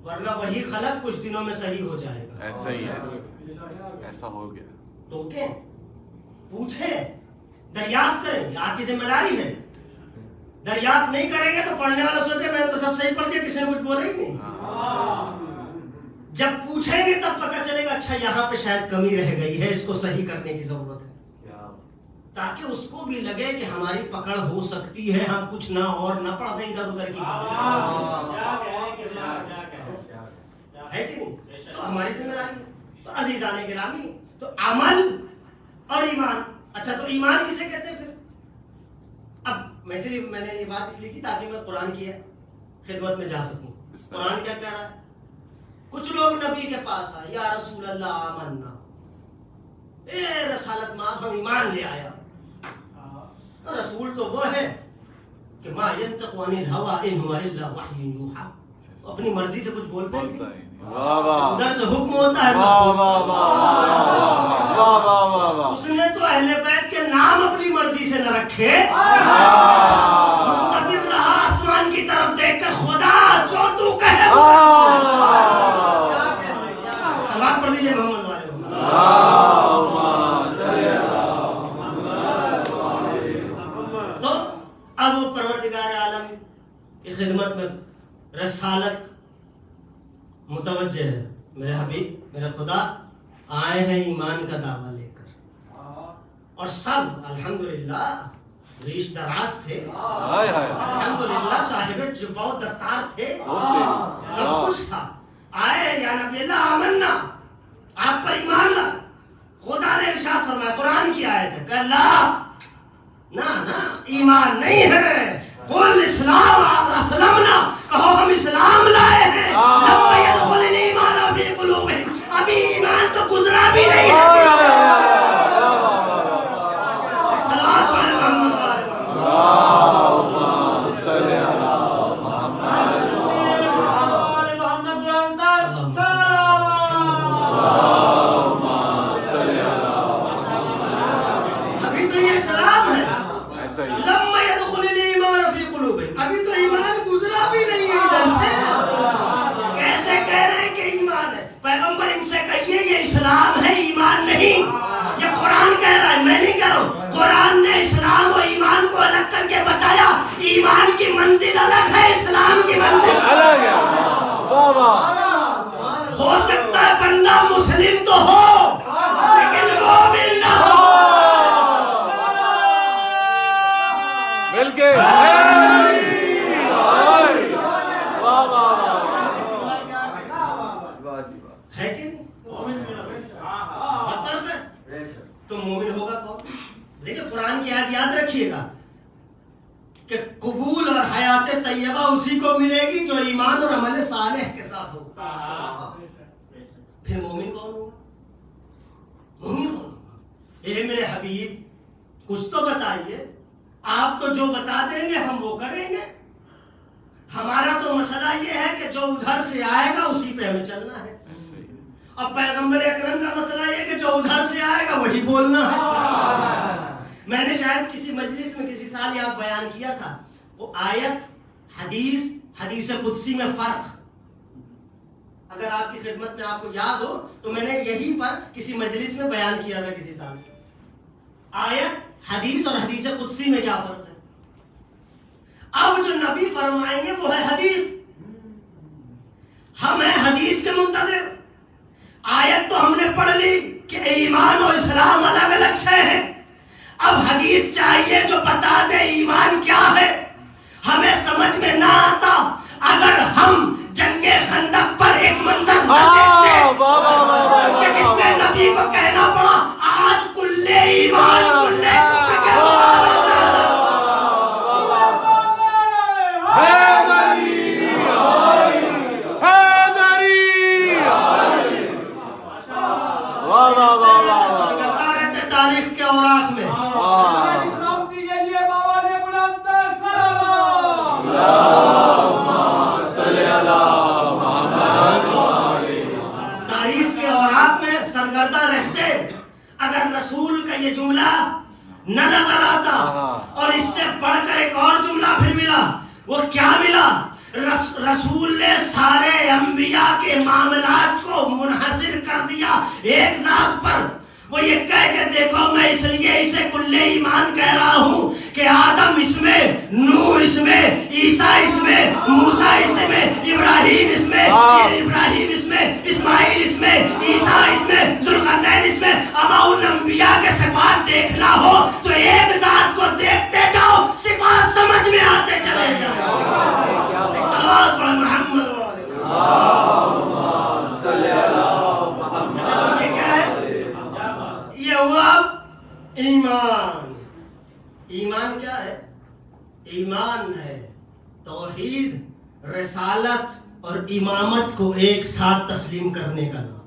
A: ورنہ وہی غلط کچھ دنوں میں صحیح ہو جائے گا۔
B: ایسا ہی ہے، ایسا ہو گیا۔
A: ٹوکیں، پوچھیں، دریافت کریں، یہ آپ کی ذمہ داری ہے۔ دریافت نہیں کریں گے تو پڑھنے والا سوچے میں نے تو سب صحیح پڑھ دیا، کسی نے کچھ بولا ہی نہیں۔ جب پوچھیں گے تب پتہ چلے گا اچھا یہاں پہ شاید کمی رہ گئی ہے، اس کو صحیح کرنے کی ضرورت ہے، تاکہ اس کو بھی لگے کہ ہماری پکڑ ہو سکتی ہے، ہم کچھ نہ اور نہ پڑھ دیں ادھر ادھر کی ہے کہ نہیں؟ تو ہماری ذمہ داری۔ تو عزیزان گرامی، تو عمل اور ایمان، اچھا تو ایمان کسے کہتے ہیں پھر؟ اب میں نے یہ بات اس لیے کی تاکہ میں قرآن کی خدمت میں جا سکوں۔ قرآن کیا کہہ رہا ہے؟ کچھ لوگ نبی کے پاس آئے، یا رسول اللہ آمنا، اے رسالت ماں ہم ایمان لے آیا۔ رسول تو وہ ہے کہ ما ینطق عن الہوی ان ہوا الا وحی یوحی، اپنی مرضی سے کچھ بولتا ہے نہیں، ادھر سے حکم ہوتا ہے۔ اس نے تو اہل بیت کے نام اپنی مرضی سے نہ رکھے، منتظر رہا آسمان کی طرف دیکھ کر، خدا جو تو کہے متوجہ ہے میرے حبیب میرے خدا آئے ہیں ایمان کا دعویٰ لے کر، اور سب الحمدللہ ریش دراز تھے،
B: ہائے ہائے
A: الحمدللہ صاحب جبہ و دستار تھے،
B: ہوتے
A: سب کچھ تھا، آئے یا نبی اللہ آمنا، آپ پر ایمان لا۔ خدا نے ارشاد فرمایا، قرآن کی آیت ہے کہ اللہ نہ ایمان نہیں ہے، قل اسلام اسلمنا، کہو ہم اسلام لائے ہیں، لم يدخل الایمان فی قلوبہم، ابھی ایمان تو گزرا بھی نہیں ہے۔ صلوات پڑھیں محمد
B: اللہم صلی علی محمد صلی علی
A: ابھی تو یہ اسلام ہے،
B: ایسا ہی
A: لم يدخل الایمان فی قلوبہم، ابھی تو ایمان گزرا بھی نہیں ہے ادھر سے، کیسے کہہ رہے ہیں کہ ایمان ہے؟ پیغمبر ان سے کہیے یہ اسلام ہے ایمان نہیں، یہ قرآن کہہ رہا ہے، میں نہیں کہہ رہا ہوں، قرآن نے اسلام و ایمان کو الگ کر کے بتایا، ایمان کی منزل الگ ہے، اسلام کی منزل
B: الگ ہے واہ واہ
A: ہو سکتا ہے بندہ مسلم تو ہو لیکن مومن نہ ہو۔
B: مل کے واہ واہ
A: ہے کہ نہیں؟ فرق ہے تو مومن ہوگا کون؟ دیکھیں قرآن کی آیت یاد رکھیے گا کہ قبول اور حیات طیبہ اسی کو ملے گی جو ایمان اور عمل صالح کے ساتھ ہوگا۔ پھر مومن کون ہوگا؟ مومن کون ہوگا؟ اے میرے حبیب کچھ تو بتائیے، آپ تو جو بتا دیں گے ہم وہ کریں گے، ہمارا تو مسئلہ یہ ہے کہ جو ادھر سے آئے گا اسی پہ ہمیں چلنا ہے، اور پیغمبر اکرم کا مسئلہ یہ کہ جو ادھر سے آئے گا وہی بولنا ہے۔ میں نے شاید کسی مجلس میں کسی سال یاد بیان کیا تھا، وہ آیت حدیث قدسی میں فرق، اگر آپ کی خدمت میں آپ کو یاد ہو تو میں نے یہی پر کسی مجلس میں بیان کیا تھا کسی سال، آیت حدیث اور حدیث قدسی میں کیا فرق ہے۔ اب جو نبی فرمائیں گے وہ ہے حدیث، ہم ہیں حدیث کے منتظر۔ آیت تو ہم نے پڑھ لی کہ ایمان و اسلام الگ الگ شے ہیں، اب حدیث چاہیے جو بتا دے ایمان کیا ہے۔ ہمیں سمجھ میں نہ آتا اگر ہم جنگ خندق پر ایک منظر نہ دیکھتے کہ اس میں نبی کو کہنا پڑا آج کلے ایمان کلے کفر کے تاریخ کے اوراق میں تاریخ کے اوراق میں سرگردہ رہتے اگر رسول کا یہ جملہ نہ نظر آتا، اور اس سے بڑھ کر ایک اور جملہ پھر ملا، وہ کیا ملا؟ رسول نے سارے انبیاء کے معاملات کو منحصر کر دیا ایک ذات پر، وہ یہ کہہ کے دیکھو میں اس لیے اسے کل ایمان کہہ رہا ہوں کہ آدم اس میں، نوح اس میں، عیسیٰ اس میں، موسیٰ اس میں، ابراہیم اس میں، اسماعیل اس میں، عیسیٰ اس میں، ذوالقرنین اس میں، اما ان انبیاء کے صفات دیکھنا ہو تو ایک ذات کو دیکھتے جاؤ، صفات سمجھ میں آتے چلے جاؤ۔ صلوات پڑھ محمد یہ کیا ہے؟ یہ ہوا ایمان۔ ایمان کیا ہے؟ ایمان ہے توحید، رسالت اور امامت کو ایک ساتھ تسلیم کرنے کا نام۔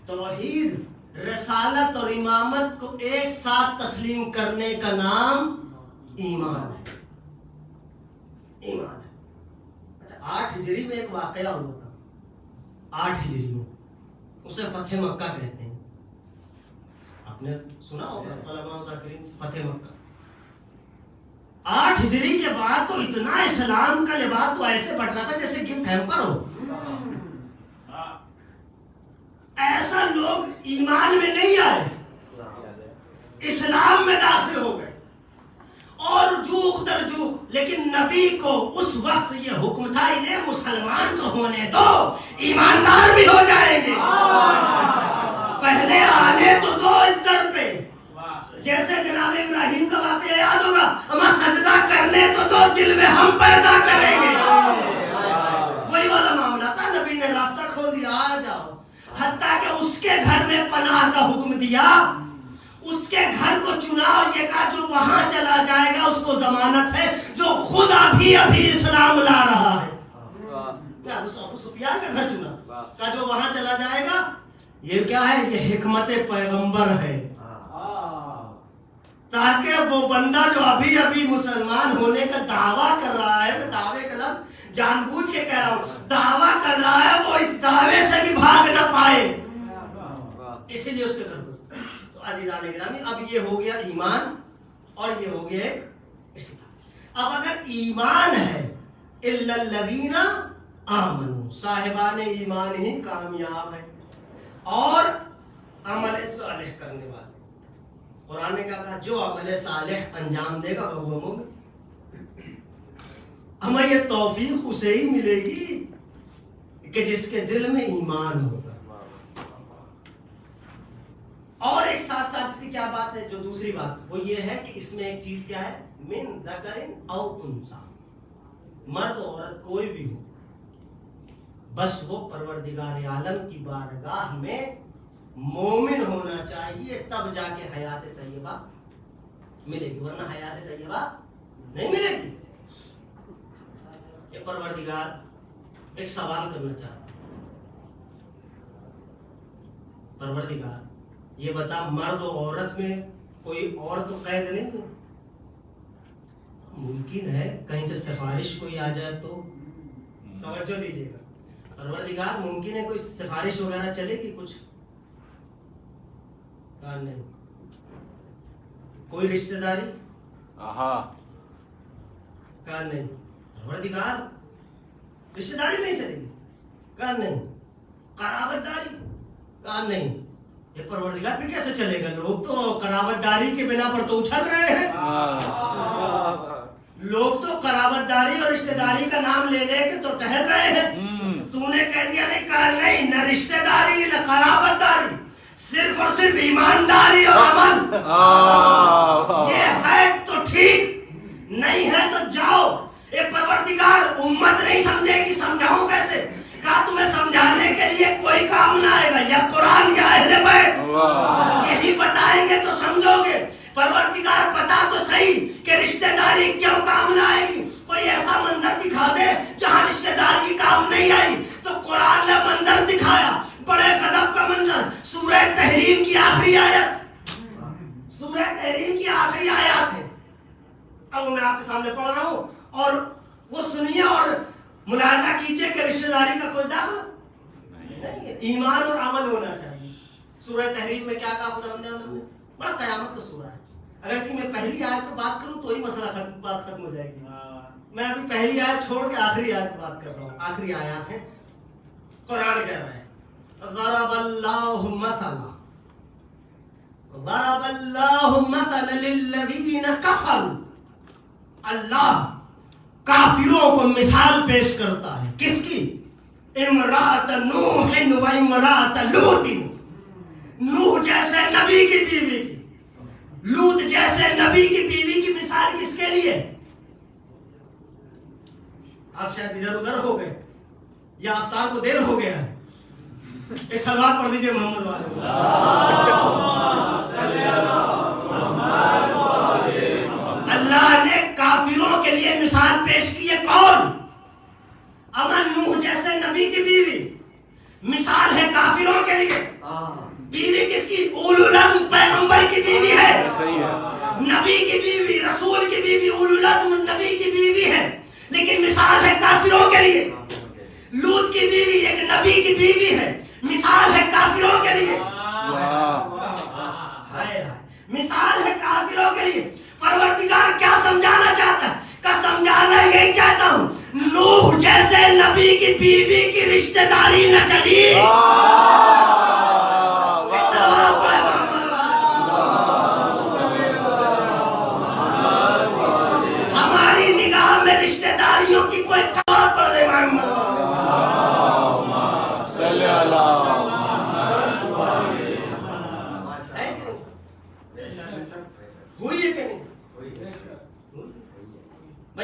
A: توحید، رسالت اور امامت کو ایک ساتھ تسلیم کرنے کا نام ایمان ہے۔ ایمان ہے۔ اچھا 8 ہجری میں ایک واقعہ ہوا تھا، 8 ہجری میں، اسے فتح مکہ کہتے ہیں، آپ نے سنا ہوگا علماء ذاکرین، فتح مکہ۔ 8 ہجری کے بعد تو اتنا اسلام کا لباس تو ایسے بٹ رہا تھا جیسے گفٹ ہیمپر ہو، ایسا لوگ ایمان میں نہیں آئے، اسلام میں داخل ہو گئے، اور جوخ در جوخ. لیکن نبی کو اس وقت یہ حکم تھا انہیں مسلمان تو ہونے دو, ایماندار بھی ہو جائیں گے, پہلے آنے تو دو اس در پہ. جیسے جناب ابراہیم کا واقعہ یاد ہوگا, ہمیں سجدہ کرنے تو دو, دل میں ہم پیدا کریں گے. وہی والا معاملہ تھا, نبی نے راستہ کھول دیا, آ جاؤ. حتیٰ کہ اس کے گھر میں پناہ کا حکم دیا, اس کے گھر کو چنا اور یہ کہا جو وہاں چلا جائے گا اس کو ضمانت ہے, جو خود ابھی اسلام لا رہا ہے. ابو سفیان کا گھر چنا, کہا جو وہاں چلا جائے گا, یہ کیا ہے, یہ حکمت پیغمبر ہے, تاکہ وہ بندہ جو ابھی مسلمان ہونے کا دعویٰ کر رہا ہے, میں دعوے کا لفظ جان بوجھ کے کہہ رہا ہوں, دعویٰ کر رہا ہے, وہ اس دعوے سے بھی بھاگ نہ پائے, اسی لیے اس کے گھر کو. تو عزیزان گرامی, اب یہ ہو گیا ایمان اور یہ ہو گیا ایک اسلام. اب اگر ایمان ہے, الا الذین آمنوا, صاحبان ایمان ہی کامیاب ہے, اور عمل صالح کرنے والے. قرآن نے کہا جو عمل صالح انجام دے گا وہ مومن. ہمیں یہ توفیق اسے ہی ملے گی کہ جس کے دل میں ایمان ہوگا. اور ایک ساتھ ساتھ اس کی کیا بات ہے, جو دوسری بات وہ یہ ہے کہ اس میں ایک چیز کیا ہے, من ذکر او انثی, مرد و عورت کوئی بھی ہو, بس وہ پروردگار عالم کی بارگاہ میں مومن ہونا چاہیے, تب جا کے حیات طیبہ ملے گی, ورنہ حیات طیبہ نہیں ملے گی. یہ پروردگار ایک سوال کرنا چاہتا ہے, پروردگار یہ بتا, مرد و عورت میں کوئی اور تو قید نہیں ہے, ممکن ہے کہیں سے سفارش کوئی آ جائے تو, توجہ دیجیے گا, پروردگار ممکن ہے کوئی سفارش وغیرہ چلے گی کچھ, نہیں, کوئی رشتہ داری کہا نہیں, پروردگار رشتہ داری نہیں چلے گی, کہا نہیں, قرابت داری کہا نہیں. یہ پروردگار پہ کیسے چلے گا, لوگ تو قرابت داری کے بنا پر تو اچھل رہے ہیں, لوگ تو قرابت داری اور رشتہ داری کا نام لے لے کے تو ٹہل رہے ہیں. تو نے کہہ دیا نہیں, کہا نہیں, نہ رشتہ داری نہ قرابت داری, صرف اور صرف ایمانداری اور عمل. یہ ہے تو ٹھیک, نہیں ہے تو جاؤ. اے پروردگار امت نہیں سمجھے گی, سمجھاؤں کیسے, کہا تمہیں سمجھانے کے لیے کوئی کام نہ آئے گا, یا قرآن یا اہل بیت یہی بتائیں گے تو سمجھو گے. پروردگار بتا تو صحیح کہ رشتہ داری کیوں کام نہ آئے گی, کوئی ایسا منظر دکھا دے جہاں رشتہ داری کام نہیں آئی. تو قرآن نے منظر دکھایا, بڑے غضب کا منظر, سورہ تحریم کی آخری آیت, سورہ تحریم کی آخری آیات ہے. اب میں آپ کے سامنے پڑھ رہا ہوں اور وہ سنیے اور ملاحظہ کیجئے کہ رشتہ داری کا کوئی داخل نہیں ہے, ایمان اور عمل ہونا چاہیے. سورہ تحریم میں کیا کہا خدا نے, بڑا قیامت کا سورہ ہے. اگر اسی میں پہلی آیت پہ بات کروں تو ہی مسئلہ بات ختم ہو جائے گی. میں ابھی پہلی آیت چھوڑ کے آخری آیت پہ بات کر رہا ہوں. آخری آیات ہے, قرآن کہہ رہا ہے, ضرب اللہ مثلا, ضرب اللہ مثلا للذین کفروا, اللہ کافروں کو مثال پیش کرتا ہے. کس کی, امرأۃ نوح و امرأۃ لوط. نوح جیسے نبی کی بیوی کی, لوط جیسے نبی کی بیوی کی مثال کس کے لیے. آپ شاید ادھر ادھر ہو گئے یا افطار کو دیر ہو گیا ہے, ایک سلوات پڑھ دیجئے محمد والے. اللہ نے کافروں کے لیے مثال پیش کی ہے, کون, امن نوح جیسے نبی کی بیوی, مثال ہے کافروں کے لیے. بیوی کس کی, اولو العزم پیغمبر کی بیوی ہے, نبی کی بیوی, رسول کی بیوی, اولو العزم نبی کی بیوی ہے, لیکن مثال ہے کافروں کے لیے. لوط کی بیوی ایک نبی کی بیوی ہے, مثال ہے کافروں کے لیے. مثال ہے کافروں کے لیے. پروردگار کیا سمجھانا چاہتا ہے, کہ سمجھانا یہی چاہتا ہوں, نوح جیسے نبی کی بیوی کی رشتہ داری نہ چلی.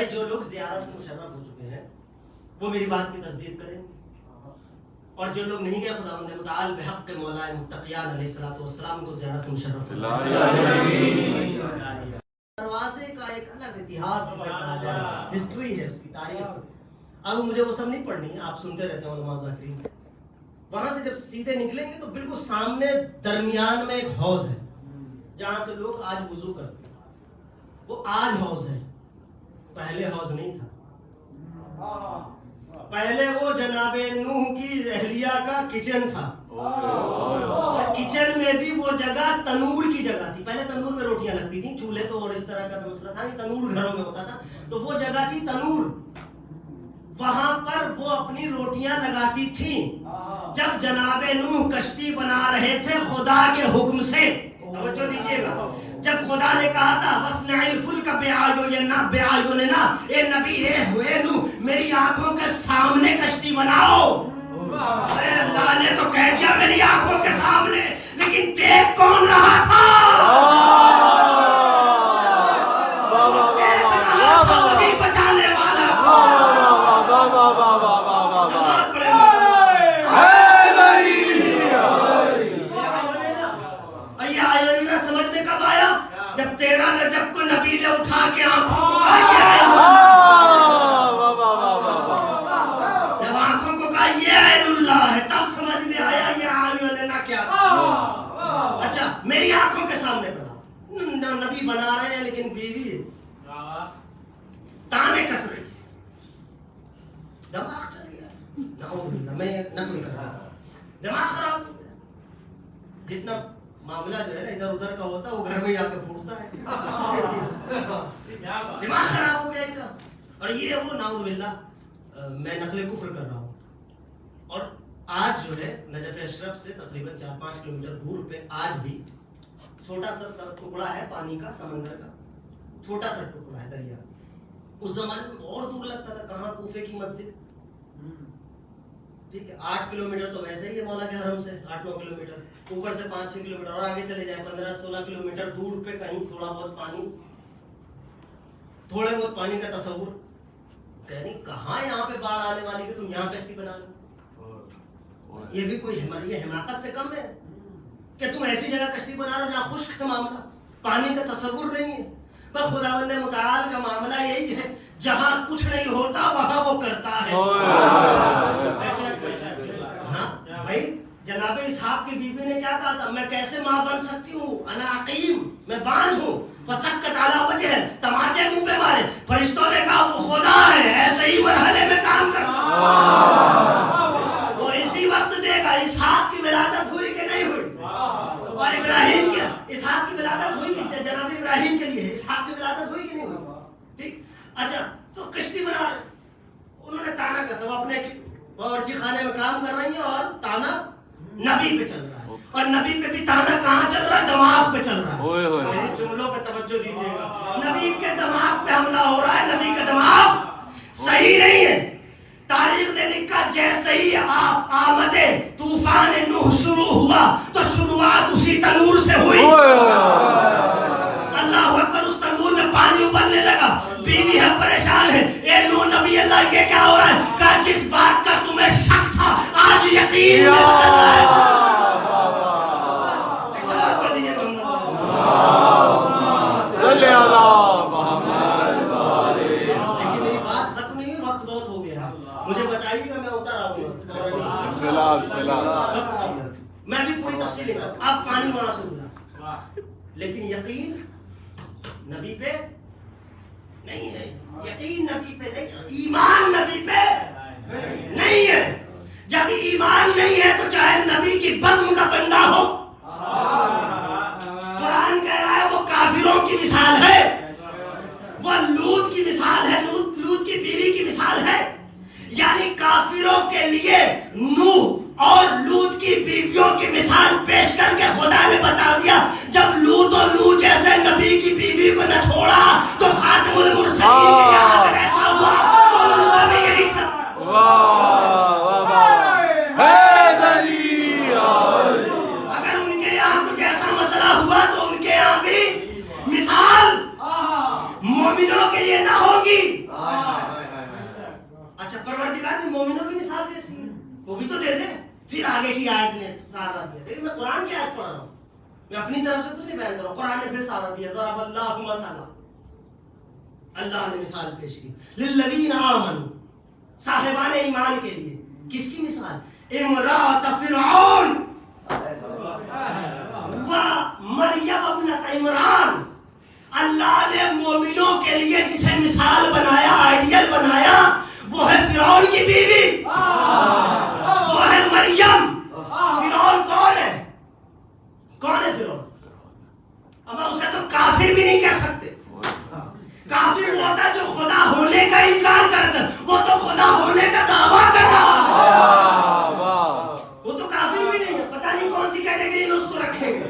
A: بھائی جو لوگ زیارت سے مشرف ہو چکے ہیں وہ میری بات کی تصدیق کریں گے، اور جو لوگ نہیں گئے خداوند متعال بحق کے مولا متقیان علیہ الصلوۃ والسلام کو زیارت سے مشرف ہو. دروازے کا ایک الگ اتہاس ہسٹری ہے، اس کی تاریخ. اب مجھے وہ سب نہیں پڑھنی، آپ سنتے رہتے ہیں علماء ذاکرین. وہاں سے جب سیدھے نکلیں گے تو بالکل سامنے درمیان میں ایک حوض ہے جہاں سے لوگ آج وضو کرتے ہیں. وہ آج حوض ہے، پہلے حوض نہیں تھا. پہلے وہ جناب نوح کی اہلیہ کا کچن تھا، اور کچن میں بھی وہ جگہ تنور کی جگہ تھی. پہلے تنور میں روٹیاں لگتی تھیں، چولہے تو اور اس طرح کا مسئلہ تھا نہیں، تنور گھروں میں ہوتا تھا. تو وہ جگہ تھی تنور، وہاں پر وہ اپنی روٹیاں لگاتی تھیں. جب جناب نوح کشتی بنا رہے تھے خدا کے حکم سے، توجہ دیجیے گا، جب خدا نے کہا تھا وَاصْنَعِ الْفُلْكَ بِأَعْيُنِنَا، اے نبی اے نوح میری آنکھوں کے سامنے کشتی بناؤ. اے اللہ نے تو کہہ دیا میری آنکھوں کے سامنے، لیکن دیکھ کون رہا تھا؟ نبی بچانے والا. سمجھ میں کب آیا؟ جب 13 رجب کو نبی نے اٹھا کے آنکھوں کو کہا جب آنکھوں کو کہا یہ عین اللہ ہے، تب سمجھ میں آیا یہ عین اللہ کیا تھا. اچھا میری آنکھوں کے سامنے بنا، نبی بنا رہے ہیں لیکن بیوی تانے کس رہی، دماغ چل گیا. میں نقل کر رہا ہوں، دماغ خراب ہو گیا. جتنا معاملہ جو ہے نا ادھر ادھر کا ہوتا ہے وہ گھر میں آ کے پھوٹتا ہے. دماغ خراب ہو گیا ان کا. اور یہ وہ نعوذ باللہ میں نقل کفر کر رہا ہوں. اور آج جو ہے نجف اشرف سے تقریباً 4-5 کلومیٹر دور پہ آج بھی چھوٹا سا ٹکڑا ہے پانی کا، سمندر کا چھوٹا سا ٹکڑا ہے دریا. اس زمانے میں اور دور لگتا تھا، کہاں کوفے کی مسجد، ٹھیک ہے 8 کلومیٹر تو ویسے ہی ہے مولا کے حرم سے، 8-9 کلومیٹر، اوپر سے 5-6 کلومیٹر اور آگے چلے جائیں 15-16 کلومیٹر دور پہ کہیں تھوڑا بہت پانی، تھوڑے بہت پانی کا تصور. کہنے کہاں یہاں پہ باڑھ آنے والی کہ تم یہاں کشتی بنا لو. یہ بھی کوئی یہ حماقت سے کم ہے کہ تم ایسی جگہ کشتی بنا لو جہاں خشک ہے معاملہ، پانی کا تصور نہیں ہے. بس خداوند متعال کا معاملہ یہی ہے، جہاں کچھ نہیں ہوتا وہاں وہ کرتا ہے. ہاں بھائی جناب اسحاق کی بیوی نے کیا کہا تھا؟ میں کیسے ماں بن سکتی ہوں، انا عقیم، میں بانجھ ہوں. فسکت علی وجہ، تماچے منہ پہ مارے. فرشتوں نے کہا وہ خدا ہے، ایسے ہی مرحلے میں کام کرتا، وہ اسی وقت دے گا. اسحاق کی ولادت ہوئی کہ نہیں ہوئی؟ اور ابراہیم کی اسحاق کی ولادت ہوئی کہ جناب ابراہیم کے لیے اسحاق کی ولادت ہوئی کہ نہیں ہوئی؟ ٹھیک. اچھا تو کشتی بنا رہے، انہوں نے تانا کسا، وہ اپنے باورچی خانے میں کام کر رہی ہیں اور تانا نبی پہ چل رہا ہے. اور نبی پہ بھی تانا کہاں چل رہا ہے؟ دماغ پہ چل رہا ہے. میری جملوں پہ توجہ دیجیے گا. نبی کے دماغ پہ حملہ ہو رہا ہے. نبی کا دماغ صحیح نہیں ہے. تاریخ نے لکھا جیسے ہی آمد طوفان نوح شروع ہوا تو شروعات اسی تنور سے ہوئی. اللہ اکبر. اس تنور میں پانی ابلنے لگا. بیوی ہے پریشان ہے، اے نوح نبی اللہ یہ کیا ہو رہا ہے؟ کہا جس بات کا تمہیں شک تھا آج یقین میں بدل رہا ہے. ایسا بات پڑھ دیجیے تم.
B: صلی اللہ محمد.
A: لیکن میری بات ختم نہیں ہوئی، وقت بہت ہو گیا. مجھے بتائیے گا، میں اتر آؤں گا.
B: بسم اللہ بسم اللہ.
A: میں بھی پوری تفصیل لکھا. اب پانی وہاں سے ملا، لیکن یقین نبی پہ نہیں ہے. یقین نبی پہ نہیں، ایمان نبی پہ نہیں ہے. جب ایمان نہیں ہے تو چاہے نبی کی بزم کا بندہ ہو، قرآن کہہ رہا ہے وہ کافروں کی مثال ہے، وہ لوط کی مثال ہے، لوط کی بیوی کی مثال ہے. یعنی کافروں کے لیے نوح اور لوط کی بیویوں کی مثال پیش کر کے خدا نے بتا دیا جب لوط اور نوح جیسے نبی کی بیوی کو نہ چھوڑا تو خاتم المرسلین کے یہاں اگر ایسا ہوا تو ان کو بھی یہی سب. اگر ان کے یہاں کچھ ایسا مسئلہ ہوا تو ان کے یہاں بھی مثال مومنوں کے لیے نہ ہوگی. پھر آگے کی آیت نے سہارا دیا. لیکن میں قرآن کی آیت پڑھ رہا ہوں, میں اپنی طرف سے کچھ نہیں بیان کر رہا ہوں. قرآن نے پھر سہارا دیا. ضرب اللہ مثلا, اللہ نے مثال پیش کی. للذین آمنوا, صاحبان ایمان کے لیے. کس کی مثال؟ امرأۃ فرعون و مریم ابنۃ عمران. اللہ نے مومنوں کے لیے جسے مثال بنایا, آئیڈیل بنایا, وہ ہے فرعون کی بیوی, وہ ہے مریم. فرعون کون ہے؟ کون ہے فرعون؟ اب اسے تو کافر بھی نہیں کہہ سکتے. کافر وہ ہوتا ہے جو خدا ہونے کا انکار کرتا ہے, وہ تو خدا ہونے کا دعویٰ کر رہا ہے. وہ تو کافر بھی نہیں ہے, پتہ نہیں کون سی کیٹیگری میں اس کو رکھیں گے.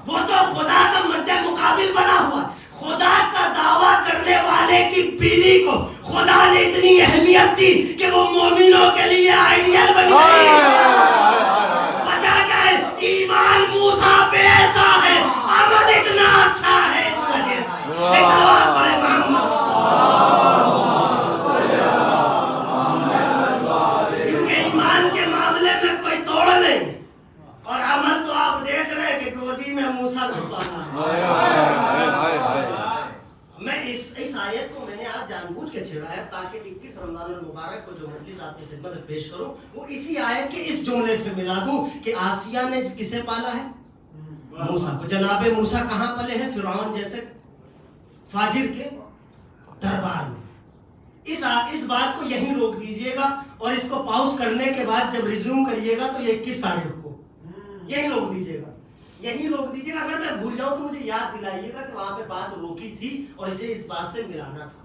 A: وہ تو خدا کا مد مقابل بنا ہوا. خدا کا دعویٰ کرنے والے کی بیوی کو خدا نے اتنی اہمیت دی کہ وہ مومنوں کے لیے آئیڈیل بن گئی. وجہ کیا ہے؟ ایمان موسیٰ پہ ایسا ہے, عمل اتنا اچھا ہے, اس وجہ سے. سلوات پڑھے محمد. کیونکہ ایمان کے معاملے میں کوئی توڑ نہیں, اور عمل تو آپ دیکھ رہے ہیں کہ گودی میں موسیٰ کو پانا ہے. میں اس آیت کو میں نے آج جان بوجھ کے چھیڑا ہے تاکہ 21 رمضان المبارک کو جو مجلس آپ کی خدمت میں پیش کروں وہ اسی آیت کے اس جملے سے ملا دوں کہ آسیہ نے کسے پالا ہے؟ موسیٰ کو. جناب موسیٰ کہاں پلے ہیں؟ فرعون جیسے فاجر کے دربار میں. اس بات کو یہیں روک دیجئے گا, اور اس کو پاؤز کرنے کے بعد جب ریزیوم کریے گا تو 21 تاریخ کو یہیں روک دیجئے گا, یہیں روک دیجئے گا. اگر میں بھول جاؤں تو مجھے یاد دلائیے گا کہ وہاں پہ بات روکی تھی اور اسے اس بات سے ملانا تھا.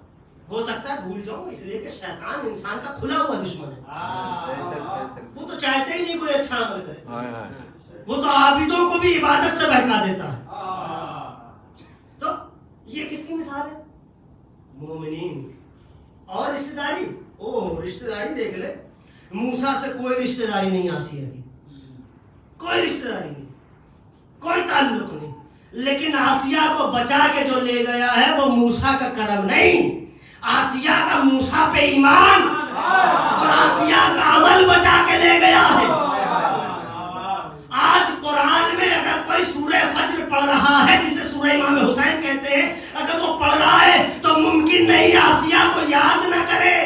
A: ہو سکتا ہے بھول جاؤں, اس لیے کہ شیطان انسان کا کھلا ہوا دشمن ہے. وہ تو چاہتے ہی نہیں کوئی اچھا عمل کرے, وہ تو عابدوں کو بھی عبادت سے بہکا دیتا ہے. تو یہ کس کی مثال ہے؟ مومنین. اور رشتہ داری, رشتہ داری دیکھ لے. موسیٰ سے کوئی رشتہ داری نہیں آسیہ کی, کوئی رشتہ داری نہیں, کوئی تعلق نہیں. لیکن آسیہ کو بچا کے جو لے گیا ہے وہ موسیٰ کا کرم نہیں, آسیہ کا موسیٰ پہ ایمان اور آسیہ کا عمل بچا کے لے گیا ہے. آج قرآن میں اگر کوئی سورہ فجر پڑھ رہا ہے جسے سورہ امام حسین کہتے ہیں, اگر وہ پڑھ رہا ہے تو ممکن نہیں آسیہ کو یاد نہ کرے.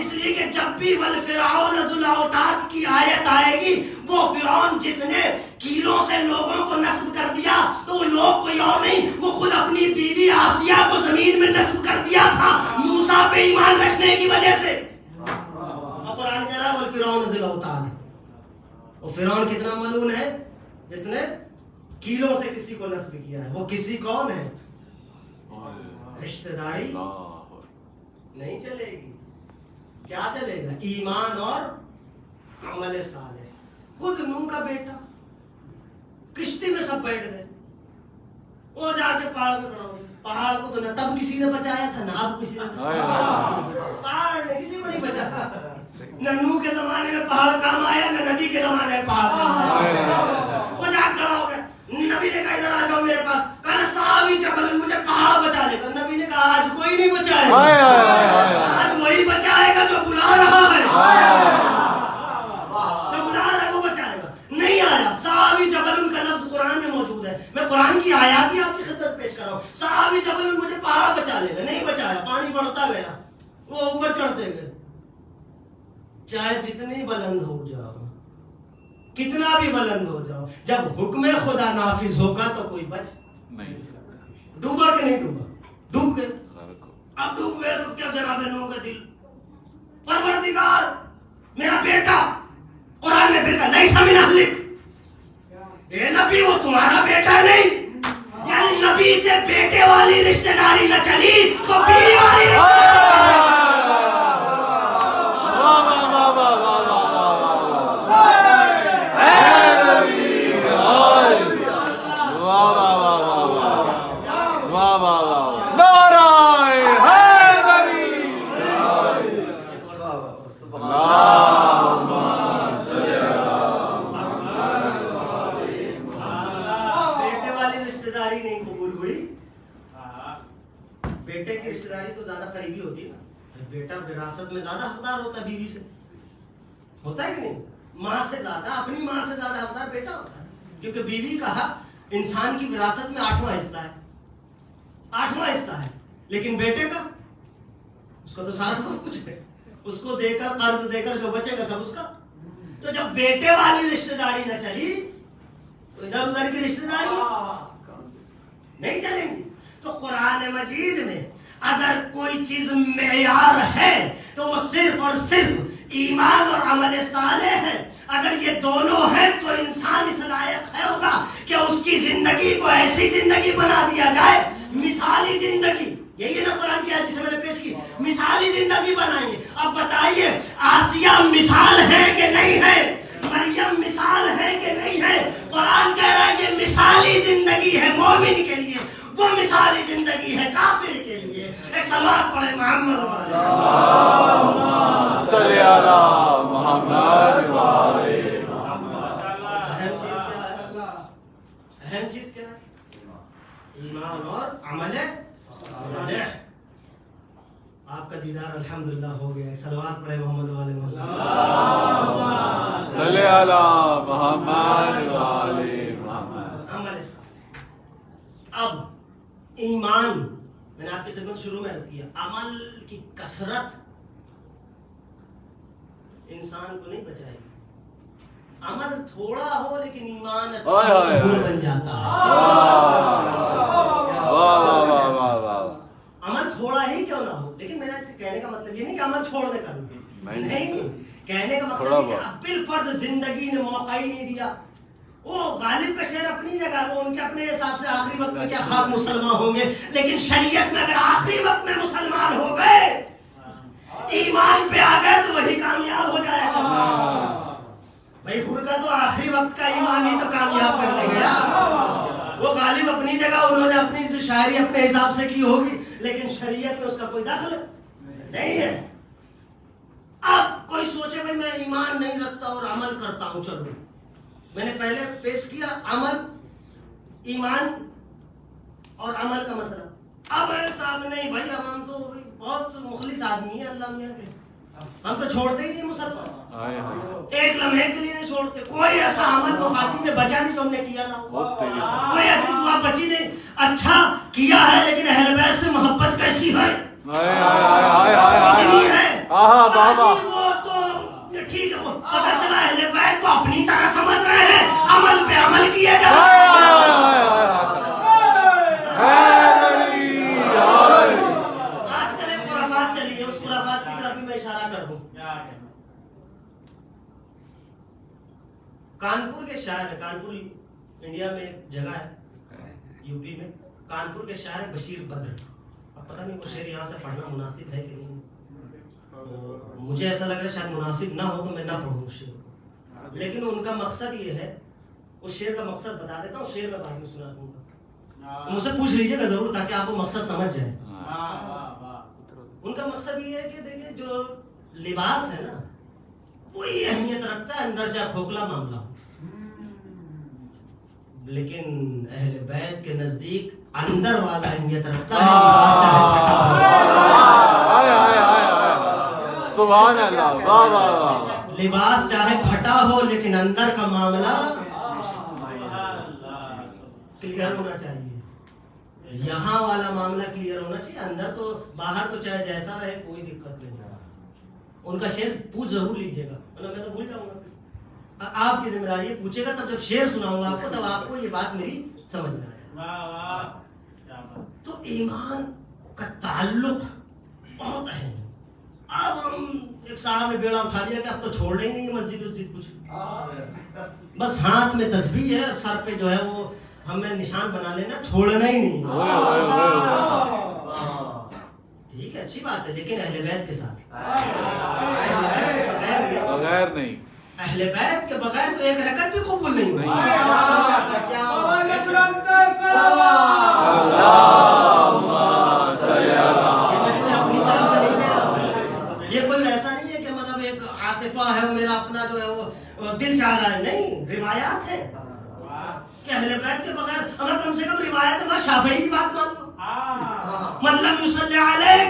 A: اس لیے کہ جب بھی والفرعون ذو الاوتاد کی آیت آئے گی, وہ فرعون جس نے کیلوں سے لوگوں کو نصب کر دیا, تو وہ لوگ کوئی اور نہیں, وہ خود اپنی بیوی آسیہ کو زمین میں نصب کر دیا تھا موسیٰ پہ ایمان رکھنے کی وجہ سے. اور قرآن کہہ رہا ہے والفرعون ذو الاوتاد. وہ فرعون کتنا ملعون ہے جس نے کیلوں سے کسی کو نصب کیا ہے. وہ کسی کون ہے؟ رشتہ داری نہیں چلے گی. کیا چلے گا؟ ایمان اور عمل صالح. خود نوح کا بیٹا کشتی میں سب بیٹھ گئے, وہ جا کے پہاڑ پہ کھڑا ہو گیا. پہاڑ کو تو نہ تب کسی نے بچایا تھا نہ اب کسی نے بچایا. پہاڑ نے کسی کو نہیں بچایا. نہ نوح کے زمانے میں پہاڑ کام آیا, نہ نبی کے زمانے میں پہاڑ کام آیا. وہ جا کھڑا ہو گیا. نبی نے کہا ادھر آ جاؤ میرے پاس. کہا صحابی جبل مجھے پہاڑ بچا لے گا. نبی نے کہا آج کوئی نہیں بچائے گا, آج وہی بچائے گا جو بلا رہا ہے. جو بلا رہا ہے وہ بچائے گا. نہیں آیا. صحابی جبل ان کا لفظ قرآن میں موجود ہے. میں قرآن کی آیات ہی آپ کی خدمت پیش کر رہا ہوں. صحابی جبل مجھے پہاڑ بچا لے گا. نہیں بچایا. پانی بڑھتا گیا, وہ اوپر چڑھتے گئے. چاہے جتنی بلند ہو جاؤ, کتنا بھی بلند ہو جاؤ, جب حکم خدا نافذ ہوگا تو کوئی بچ نہیں. ڈوبا کہ نہیں ڈوبا؟ ڈوب گئے. اب ڈوب گئے تو کیا جناب نوح کا دل, پروردگار میرا بیٹا. قرآن نے پھر کہا لیس من اہلک, اے نبی وہ تمہارا بیٹا نہیں. یعنی نبی سے بیٹے والی رشتہ داری نہ چلی تو بیوی والی رشتہ داری. بیٹے کی رشتہ داری تو زیادہ قریبی ہوتی ہے نا. بیٹا وراثت میں زیادہ حقدار ہوتا ہے بیوی سے, ہوتا ہے کہ نہیں؟ ماں سے زیادہ، اپنی ماں سے زیادہ حقدار بیٹا ہوتا ہے، کیونکہ بیوی کا حق انسان کی وراثت میں 8واں حصہ ہے، 8واں حصہ ہے، لیکن بیٹے کا اس کا تو سارا سب کچھ ہے، اس کو دے کر قرض دے کر جو بچے گا سب اس کا. تو جب بیٹے والی رشتہ داری نہ چلی تو ادھر ادھر کی رشتہ داری نہیں چلیں گی. تو قرآن مجید میں اگر کوئی چیز معیار ہے تو وہ صرف اور صرف ایمان اور عمل صالح ہے. اگر یہ دونوں ہیں تو انسان اس لائق ہے ہوگا کہ اس کی زندگی کو ایسی زندگی بنا دیا جائے، مثالی زندگی. یہی ہے نا قرآن کی آیت جسے میں نے پیش کی، مثالی زندگی بنائیں گے. اب بتائیے آسیہ مثال ہے کہ نہیں ہے؟ مریم مثال ہے کہ نہیں ہے؟ قرآن کہہ رہا ہے یہ مثالی زندگی ہے مومن کے لیے، وہ مثالی زندگی ہے کافر کے لیے. ایک صلوات پڑھے محمد
B: صلی علی محمد وعلی محمد.
A: اہم چیز کیا ہے؟ ایمان اور عمل صالح. آپ کا دیدار الحمدللہ ہو گیا. صلوات پڑھے محمد وعلی محمد.
B: صلی علی محمد وعلی محمد.
A: عمل صالح. اب ایمان میں نے آپ کی خدمت شروع میں عرض کیا، عمل کی کثرت انسان کو نہیں بچائے گی. عمل تھوڑا ہو لیکن ایمان اچھا بن جاتا ہے. عمل تھوڑا ہی کیوں نہ ہو، لیکن میرا اس کہنے کا مطلب یہ نہیں کہ عمل چھوڑ دے کر نہیں. کہنے کا مقصد ہے کہ بالفرض زندگی نے موقع ہی نہیں دیا. وہ غالب کا شعر اپنی جگہ، وہ ان کے اپنے حساب سے آخری وقت میں کیا خاک مسلمان ہوں گے، لیکن شریعت میں اگر آخری وقت میں مسلمان ہو گئے، ایمان پہ آ گئے تو وہی کامیاب ہو جائے گا. بھائی حر کا تو آخری وقت کا ایمان ہی تو کامیاب کر لے گا. وہ غالب اپنی جگہ انہوں نے اپنی شاعری اپنے حساب سے کی ہوگی، لیکن شریعت میں اس کا کوئی دخل نہیں ہے. اب کوئی سوچے بھائی میں ایمان نہیں رکھتا اور عمل کرتا ہوں. چلو میں نے پہلے پیش کیا عمل، ایمان اور عمل کا مسئلہ. اب صاحب نہیں بھائی ہم تو بہت مخلص آدمی ہیں اللہ میاں کے، ہم تو چھوڑتے ہی نہیں مسلمان، ایک لمحے کے لیے نہیں چھوڑتے. کوئی ایسا عمل مخاطب میں بچا نہیں جو ہم نے کیا نہ ہو، کوئی ایسی دعا بچی نہیں. اچھا کیا ہے لیکن اہل بیت سے محبت کیسی ہے؟ وہ تو ٹھیک ہے، پتہ چلا اہل بیت کو اپنی طرح سمجھ رہے ہیں، عمل پہ عمل کیا جائے. آج کل ایک خرافات چلی ہے، اس خرافات کی طرف بھی میں اشارہ کر دوں. کانپور کے شاعر، کانپور انڈیا میں ایک جگہ ہے یو پی میں، کانپور کے شاعر بشیر بدر. اب پتہ نہیں وہ شعر یہاں سے پڑھنا مناسب ہے کہ نہیں، مجھے ایسا لگ رہا ہے شاید مناسب نہ ہو تو میں نہ پڑھوں اس شعر کو، لیکن ان کا مقصد یہ ہے. اس شعر کا مقصد بتا دیتا ہوں، شعر میں بعد میں سنا دوں گا، مجھ سے پوچھ لیجیے گا ضرور تاکہ آپ وہ مقصد سمجھ جائیں. ان کا مقصد یہ ہے کہ دیکھیں جو لباس ہے نا وہی اہمیت رکھتا ہے اندر چاہے کھوکھلا معاملہ ہو، لیکن اہل بیت کے نزدیک اندر والا اہمیت رکھتا ہے.
B: سبحان اللہ، واہ واہ واہ.
A: لباس چاہے پھٹا ہو لیکن اندر کا معاملہ کلیئر ہونا چاہیے. یہاں والا معاملہ کلیئر ہونا چاہیے، اندر تو باہر تو چاہے جیسا رہے کوئی دقت نہیں. ان کا شعر پوچھ ضرور لیجیے گا، میں تو بھول جاؤں گا. آپ کی ذمہ داری ہے پوچھے گا، تب جب شعر سناؤں گا آپ کو تب آپ کو یہ بات میری سمجھ میں آئے. تو ایمان کا تعلق بہت اہم ہے. اب ہم ایک صاحب نے بیڑا اٹھا لیا کہ اب تو چھوڑ رہے نہیں مسجد کچھ، بس ہاتھ میں تسبیح ہے اور سر پہ جو ہے وہ ہمیں نشان بنا لینا، چھوڑنا ہی نہیں. ٹھیک ہے اچھی بات ہے، لیکن اہل بیت کے ساتھ
B: بغیر نہیں،
A: اہل بیت کے بغیر تو ایک رکعت بھی قبول نہیں ہوئی. یہ کوئی ایسا نہیں ہے کہ مطلب ایک عاطفہ ہے میرا اپنا جو ہے وہ دل چاہ رہا ہے، نہیں، روایات ہے کہ اہل بیت کے بغیر اگر کم سے کم روایت میں شافعی کی بات مان لو، من لم یصلی علیک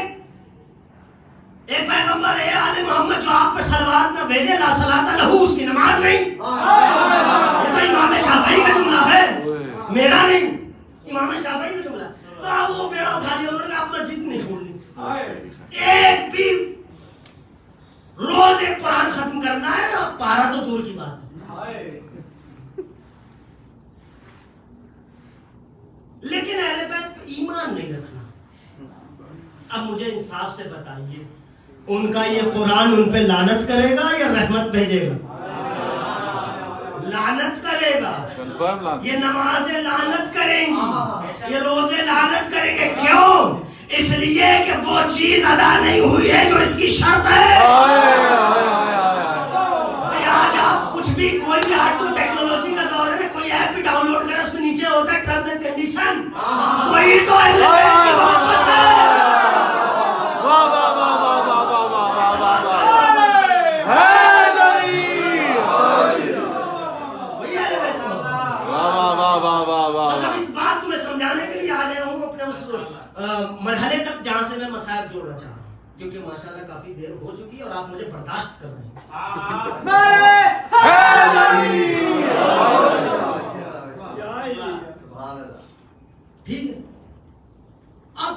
A: ایک پیغمبر ہے آل محمد جو آپ پہ صلوات نہ بھیجے لا صلاۃ لہو، اس کی نماز نہیں. یہ تو امام شافعی کا جملہ ہے، میرا نہیں، امام شافعی کا جملہ. تو آپ وہ بیڑا اٹھا لیا، انہوں نے کہا آپ مسجد نہیں چھوڑنی. ایک بھی روز ایک قرآن ختم کرنا ہے، اور پارا تو دور کی بات ہے. لیکن اہل بیت پہ ایمان نہیں رکھنا. اب مجھے انصاف سے بتائیے، ان کا یہ قرآن ان پہ لعنت کرے گا یا رحمت بھیجے گا؟ لعنت کرے گا.
B: کنفرم لعنت.
A: یہ نمازیں لعنت کریں گی، یہ روزے لعنت کریں گے. کیوں؟ اس لیے کہ وہ چیز ادا نہیں ہوئی ہے جو اس کی شرط ہے. آج آپ کچھ بھی، کوئی بھی، آج تو ٹیکنالوجی کا دور ہے نا، کوئی ایپ بھی ڈاؤن لوڈ کرے اس میں نیچے ہوتا ہے ٹرمز اینڈ کنڈیشن. کوئی تو اہل بیت کی محبت ہے.
B: واہ واہ واہ واہ واہ واہ واہ واہ واہ واہ. حیدری.
A: وہی اہل بیت کی محبت.
B: واہ واہ واہ واہ واہ واہ.
A: مطلب اس بات کو میں سمجھانے کے لیے آ گیا ہوں اپنے اس مرحلے تک جہاں سے میں مسائل جوڑنا چاہ رہا ہوں، کیونکہ ماشاءاللہ کافی دیر ہو چکی ہے اور آپ مجھے برداشت کر رہے ہیں. ٹھیک ہے. اب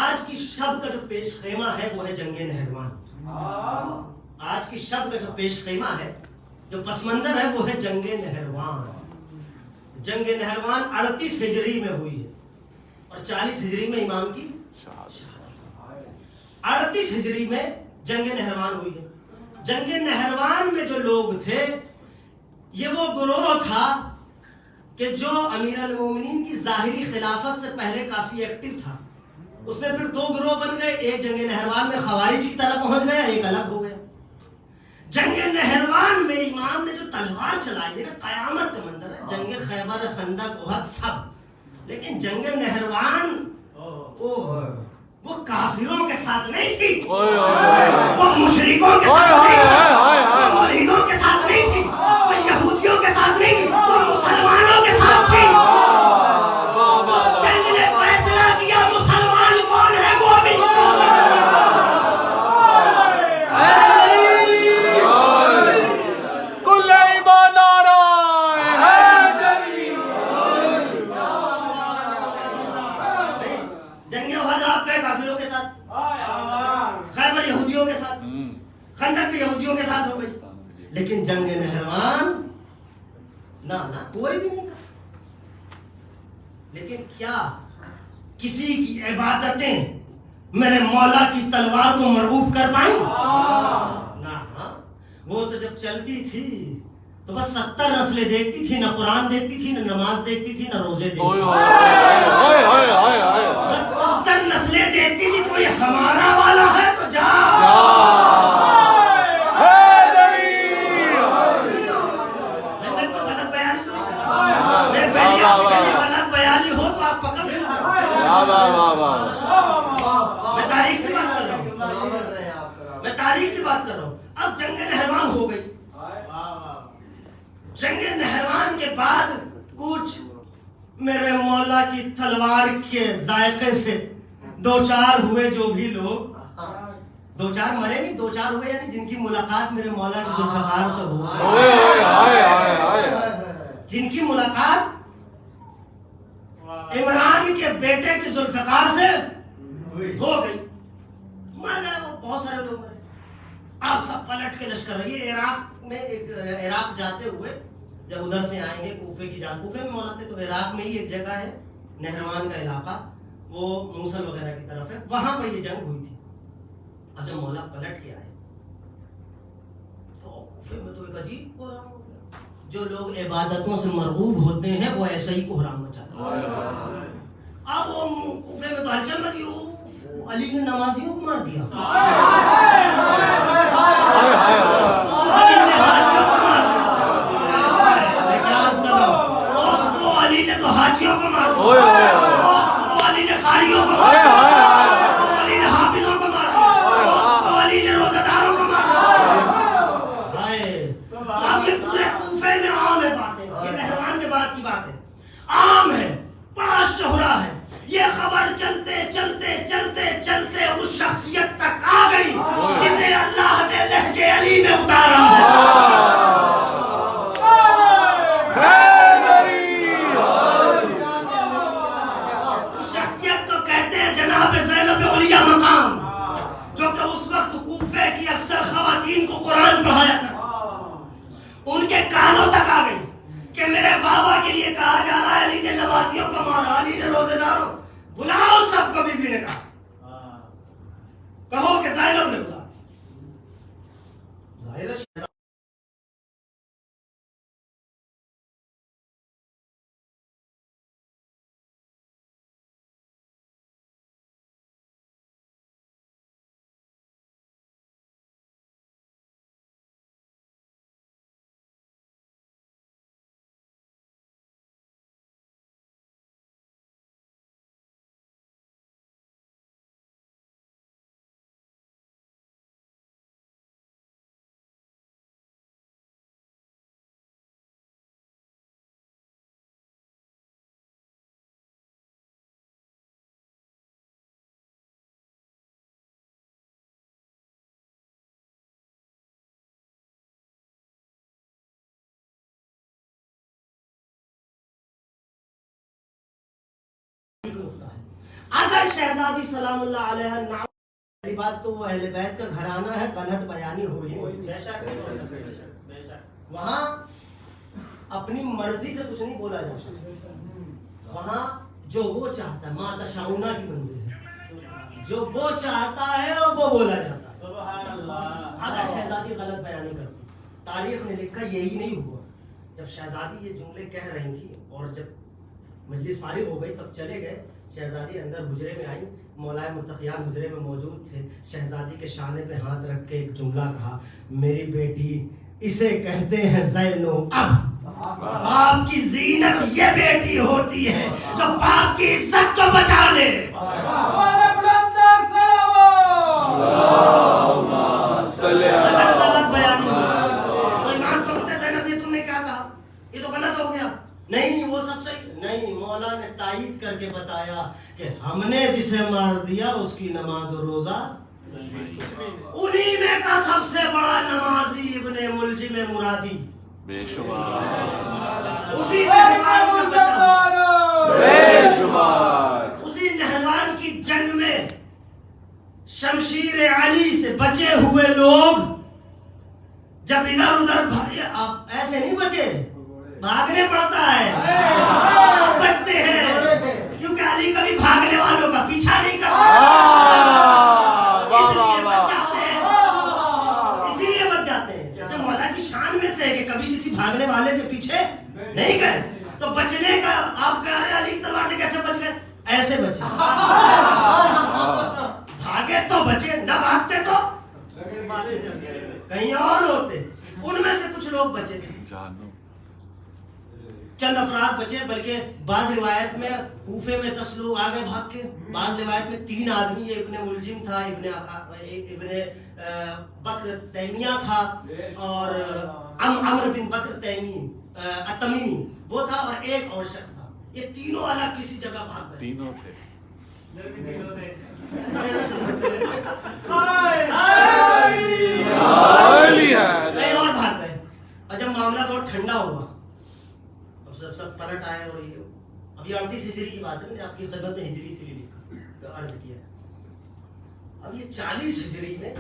A: آج کی شب کا جو پیش خیمہ ہے وہ ہے جنگ نہروان. آج کی شب کا جو پیش خیمہ ہے، جو پس منظر ہے، وہ ہے جنگ نہروان. جنگ نہروان 38 ہجری میں ہوئی ہے اور 40 ہجری میں امام کی 38 ہجری میں جنگ نہروان ہوئی ہے. جنگ نہروان میں جو لوگ تھے، یہ وہ گروہ تھا کہ جو امیر المومنین کی ظاہری خلافت سے پہلے کافی ایکٹیو تھا. اس میں پھر دو گروہ بن گئے، ایک جنگ نہروان میں خوارج کی طرح پہنچ گیا، ایک الگ ہو گیا. جنگ نہروان میں امام نے جو تلوار چلائی ہے، قیامت کا منظر ہے، جنگ خیبر، خندق، احد سب. لیکن جنگ نہروان وہ کافروں کے ساتھ نہیں تھی، وہ مشرکوں کے ساتھ نہیں تھی، وہ ملحدوں کے ساتھ نہیں تھی، وہ یہودیوں کے ساتھ نہیں تھی، وہ مسلمانوں کے ساتھ تھی. جنگ نے فیصلہ کیا مسلمان کون ہے، مومن کون ہے.
B: کل ایمان نعرہ حیدری.
A: جنگ احد آپ کا کافروں کے ساتھ، خیبر یہودیوں کے ساتھ، خندق بھی یہودیوں کے ساتھ ہو گئی. لیکن جنگ نہروان نہ کوئی بھی نہیں تھا. لیکن کیا کسی کی عبادتیں میرے مولا کی تلوار کو مرعوب کر پائیں؟ نہ. وہ تو جب چلتی تھی تو بس 70 نسلیں دیکھتی تھی، نہ قرآن دیکھتی تھی، نہ نماز دیکھتی تھی، نہ روزے دیکھتی تھی. بس 70 نسلیں دیکھتی تھی. کوئی ہمارا والا ہے تو جا. میں تو غلط بیانی تو نہیں کر رہا ہوں. غلط بیانی ہو تو آپ پکڑ سکتے ہیں. میں تاریخ کی بات کر رہا ہوں، میں تاریخ کی بات کر رہا ہوں. اب جنگ نہروان ہو گئی. جنگ نہروان کے بعد کچھ میرے مولا کی تلوار کے ذائقے سے دو چار ہوئے، جو بھی لوگ دو چار مرے نہیں، دو چار ہوئے یعنی جن کی ملاقات میرے مولا کی ذوالفقار سے ہو گئی، جن کی ملاقات عمران کے بیٹے کی ذوالفقار سے ہو گئی. مر گئے وہ، بہت سارے لوگ مرے. آپ سب پلٹ کے لشکر، یہ عراق میں عراق جاتے ہوئے جب ادھر سے آئیں گے کوفے کی جان، کوفے میں مولا تھے تو عراق میں ہی ایک جگہ ہے نہروان کا علاقہ، وہ موصل وغیرہ کی طرف ہے، وہاں پر یہ جنگ ہوئی تھی. اب جب مولا پلٹ کے آئے تو کوفے میں تو ایک عجیب کوہرام ہو گیا. جو لوگ عبادتوں سے مرغوب ہوتے ہیں وہ ایسا ہی کوہرام مچاتے ہیں. اب وہ کوفے میں تو ہلچل مچی، علی نے نمازیوں کو مار دیا. علی نے تو حاجیوں کو مار دیا، علی نے قاریوں کو مار دیا، علی نے حافظوں کو مار دیا، علی نے روزہ داروں کو مار دیا. اب یہ پورے کوفے میں عام ہے باتیں، یہ نہروان کے بعد کی بات ہے، عام ہے، بڑا شہرا ہے. یہ خبر چلتے چلتے چلتے چلتے اس شخصیت تک آ گئی ان کے کانوں تک آ گئی کہ میرے بابا کے لیے کہا جا رہا ہے علی نے نمازیوں کو مارا، علی نے روزے داروں، بلاؤ سب کو. بی بی نے کہا کہو کہ زینب نے بلا. ظاہر ہے اگر شہزادی سلام اللہ علیہ نام پہلی بات تو وہ اہل بیت کا گھرانہ ہے، غلط بیانی ہوئی وہاں اپنی مرضی سے کچھ نہیں بولا جا سکتا. وہاں جو وہ چاہتا ہے، ماں تشاؤنا کی منزل ہے، جو وہ چاہتا ہے وہ بولا جاتا ہے. اگر شہزادی غلط بیانی کرتی، تاریخ نے لکھا یہی نہیں ہوا. جب شہزادی یہ جملے کہہ رہی تھی اور جب مجلس فارغ ہو گئی، سب چلے گئے، شہزادی اندر حجرے میں آئی، مولائے متقیان حجرے میں موجود تھے. شہزادی کے شانے پہ ہاتھ رکھ کے ایک جملہ کہا، میری بیٹی اسے کہتے ہیں زینو. اب آپ کی زینت یہ بیٹی ہوتی ہے جو باپ کی عزت کو بچا لے. غلط بیانی تو ایمان پڑھتے زینب یہ تم نے کیا کہا، یہ تو غلط ہو گیا. نہیں وہ سب صحیح نہیں. مولا نے تائید کر کے بتایا کہ ہم نے جسے مار دیا اس کی نماز و روزہ انہی میں کا سب سے بڑا نمازی ابن ملجم مرادی
B: بے شمار
A: اسی نہروان
B: بے شمار
A: اسی نہروان کی جنگ میں شمشیر علی سے بچے ہوئے لوگ جب ادھر ادھر آپ ایسے نہیں بچے، بھاگنے پڑتا ہے، بچتے ہیں کیونکہ علی کبھی بھاگنے والوں کا پیچھا نہیں کرتا، اسی لیے بچ جاتے ہیں. مولا کی شان میں سے ہے کہ کبھی کسی بھاگنے والے کے پیچھے نہیں گئے. تو بچنے کا آپ کہہ رہے علی کی تلوار سے کیسے بچ گئے؟ ایسے بچے. بھاگے تو بچے، نہ بھاگتے تو کہیں اور ہوتے. ان میں سے کچھ لوگ بچے، چند افراد بچے. بلکہ بعض روایت میں کوفے میں 10 لوگ آ گئے بھاگ کے، بعض روایت میں 3 آدمی، یہ ابن ملجم تھا، ابن بکر تیمیہ تھا، اور عمر بن بکر التمیمی وہ تھا، اور ایک اور شخص تھا. یہ تینوں الگ کسی جگہ بھاگ گئے.
B: تینوں تھے.
A: کہیں اور بھاگ گئے. اور جب معاملہ بہت ٹھنڈا ہوا، سب پلٹ آئے. اور یہ اب یہ 38 ہجری کی بات ہے، میں آپ کی خدمت میں ہجری سے لکھا عرض کیا. اب یہ 40 ہجری میں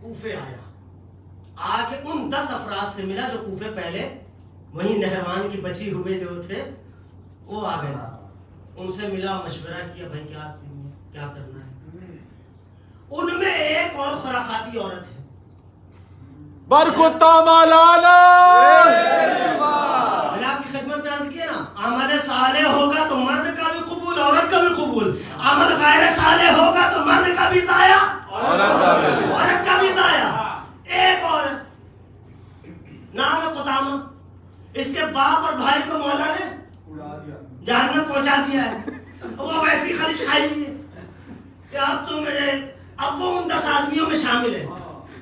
A: کوفے آیا، آ کے ان 10 افراد سے ملا جو کوفے پہلے وہیں نہروان کی بچی ہوئے جو تھے وہ آ گئے. ان سے ملا، مشورہ کیا، بھائی کیا کرنا ہے. ان میں ایک اور خرافاتی عورت ہے،
B: برکتا مولانا.
A: میں نے آپ کی خدمت میں عرض کیا نا، عمل صالح ہوگا تو مرد کا بھی قبول، عورت کا بھی قبول. عمل غیر صالح ہوگا تو مرد کا بھی ضائع، عورت کا بھی ضائع. ایک اور نام ہے قدامہ، اس کے باپ اور بھائی کو مولا نے جہنم پہنچا دیا ہے. وہ ویسی خلش کھائی ہوئی ہے کہ اب تو اب وہ ان 10 آدمیوں میں شامل ہے.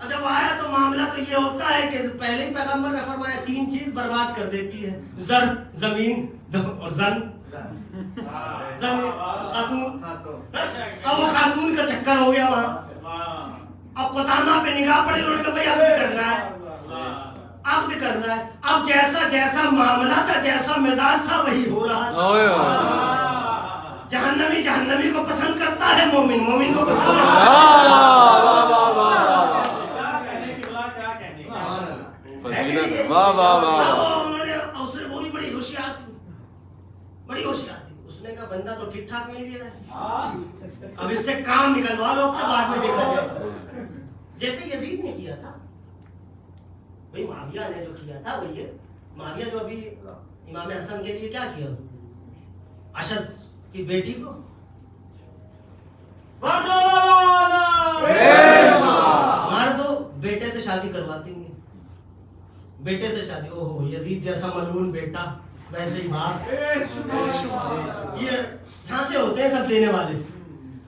A: جب آیا تو معاملہ تو یہ ہوتا ہے کہ پہلے ہی پیغمبر نے فرمایا 3 چیز برباد کر دیتی ہے، زر، زمین اور زن. خاتون. اب وہ خاتون کا چکر ہو گیا وہاں. اب قدامہ پہ نگاہ پڑی، انہوں نے کہا بھائی عقد کرنا ہے، عقد کرنا ہے. اب جیسا معاملہ تھا، جیسا مزاج تھا وہی ہو رہا تھا. جہنمی کو پسند کرتا ہے، مومن کو پسند کرتا ہے.
B: واہ واہ واہ
A: انہوں نے وہ بھی بڑی ہوشیار تھی، بڑی ہوشیار تھی. اس نے کہا بندہ تو ٹھیک ٹھاک مل گیا ہے، اب اس سے کام نکلوا لو، اپنے بعد میں دیکھا جائے. جیسے یزید نے کیا تھا بھائی، معاویہ نے جو کیا تھا وہ یہ، معاویہ جو ابھی امام حسن کے لیے کیا کیا، اشد کی بیٹی کو ہمارے تو بیٹے سے شادی کرواتے ہیں، بیٹے سے شادی. او ہو یزید جیسا ملعون بیٹا، ویسے ہی بات. یہ یہاں سے ہوتے ہیں سب دینے والے.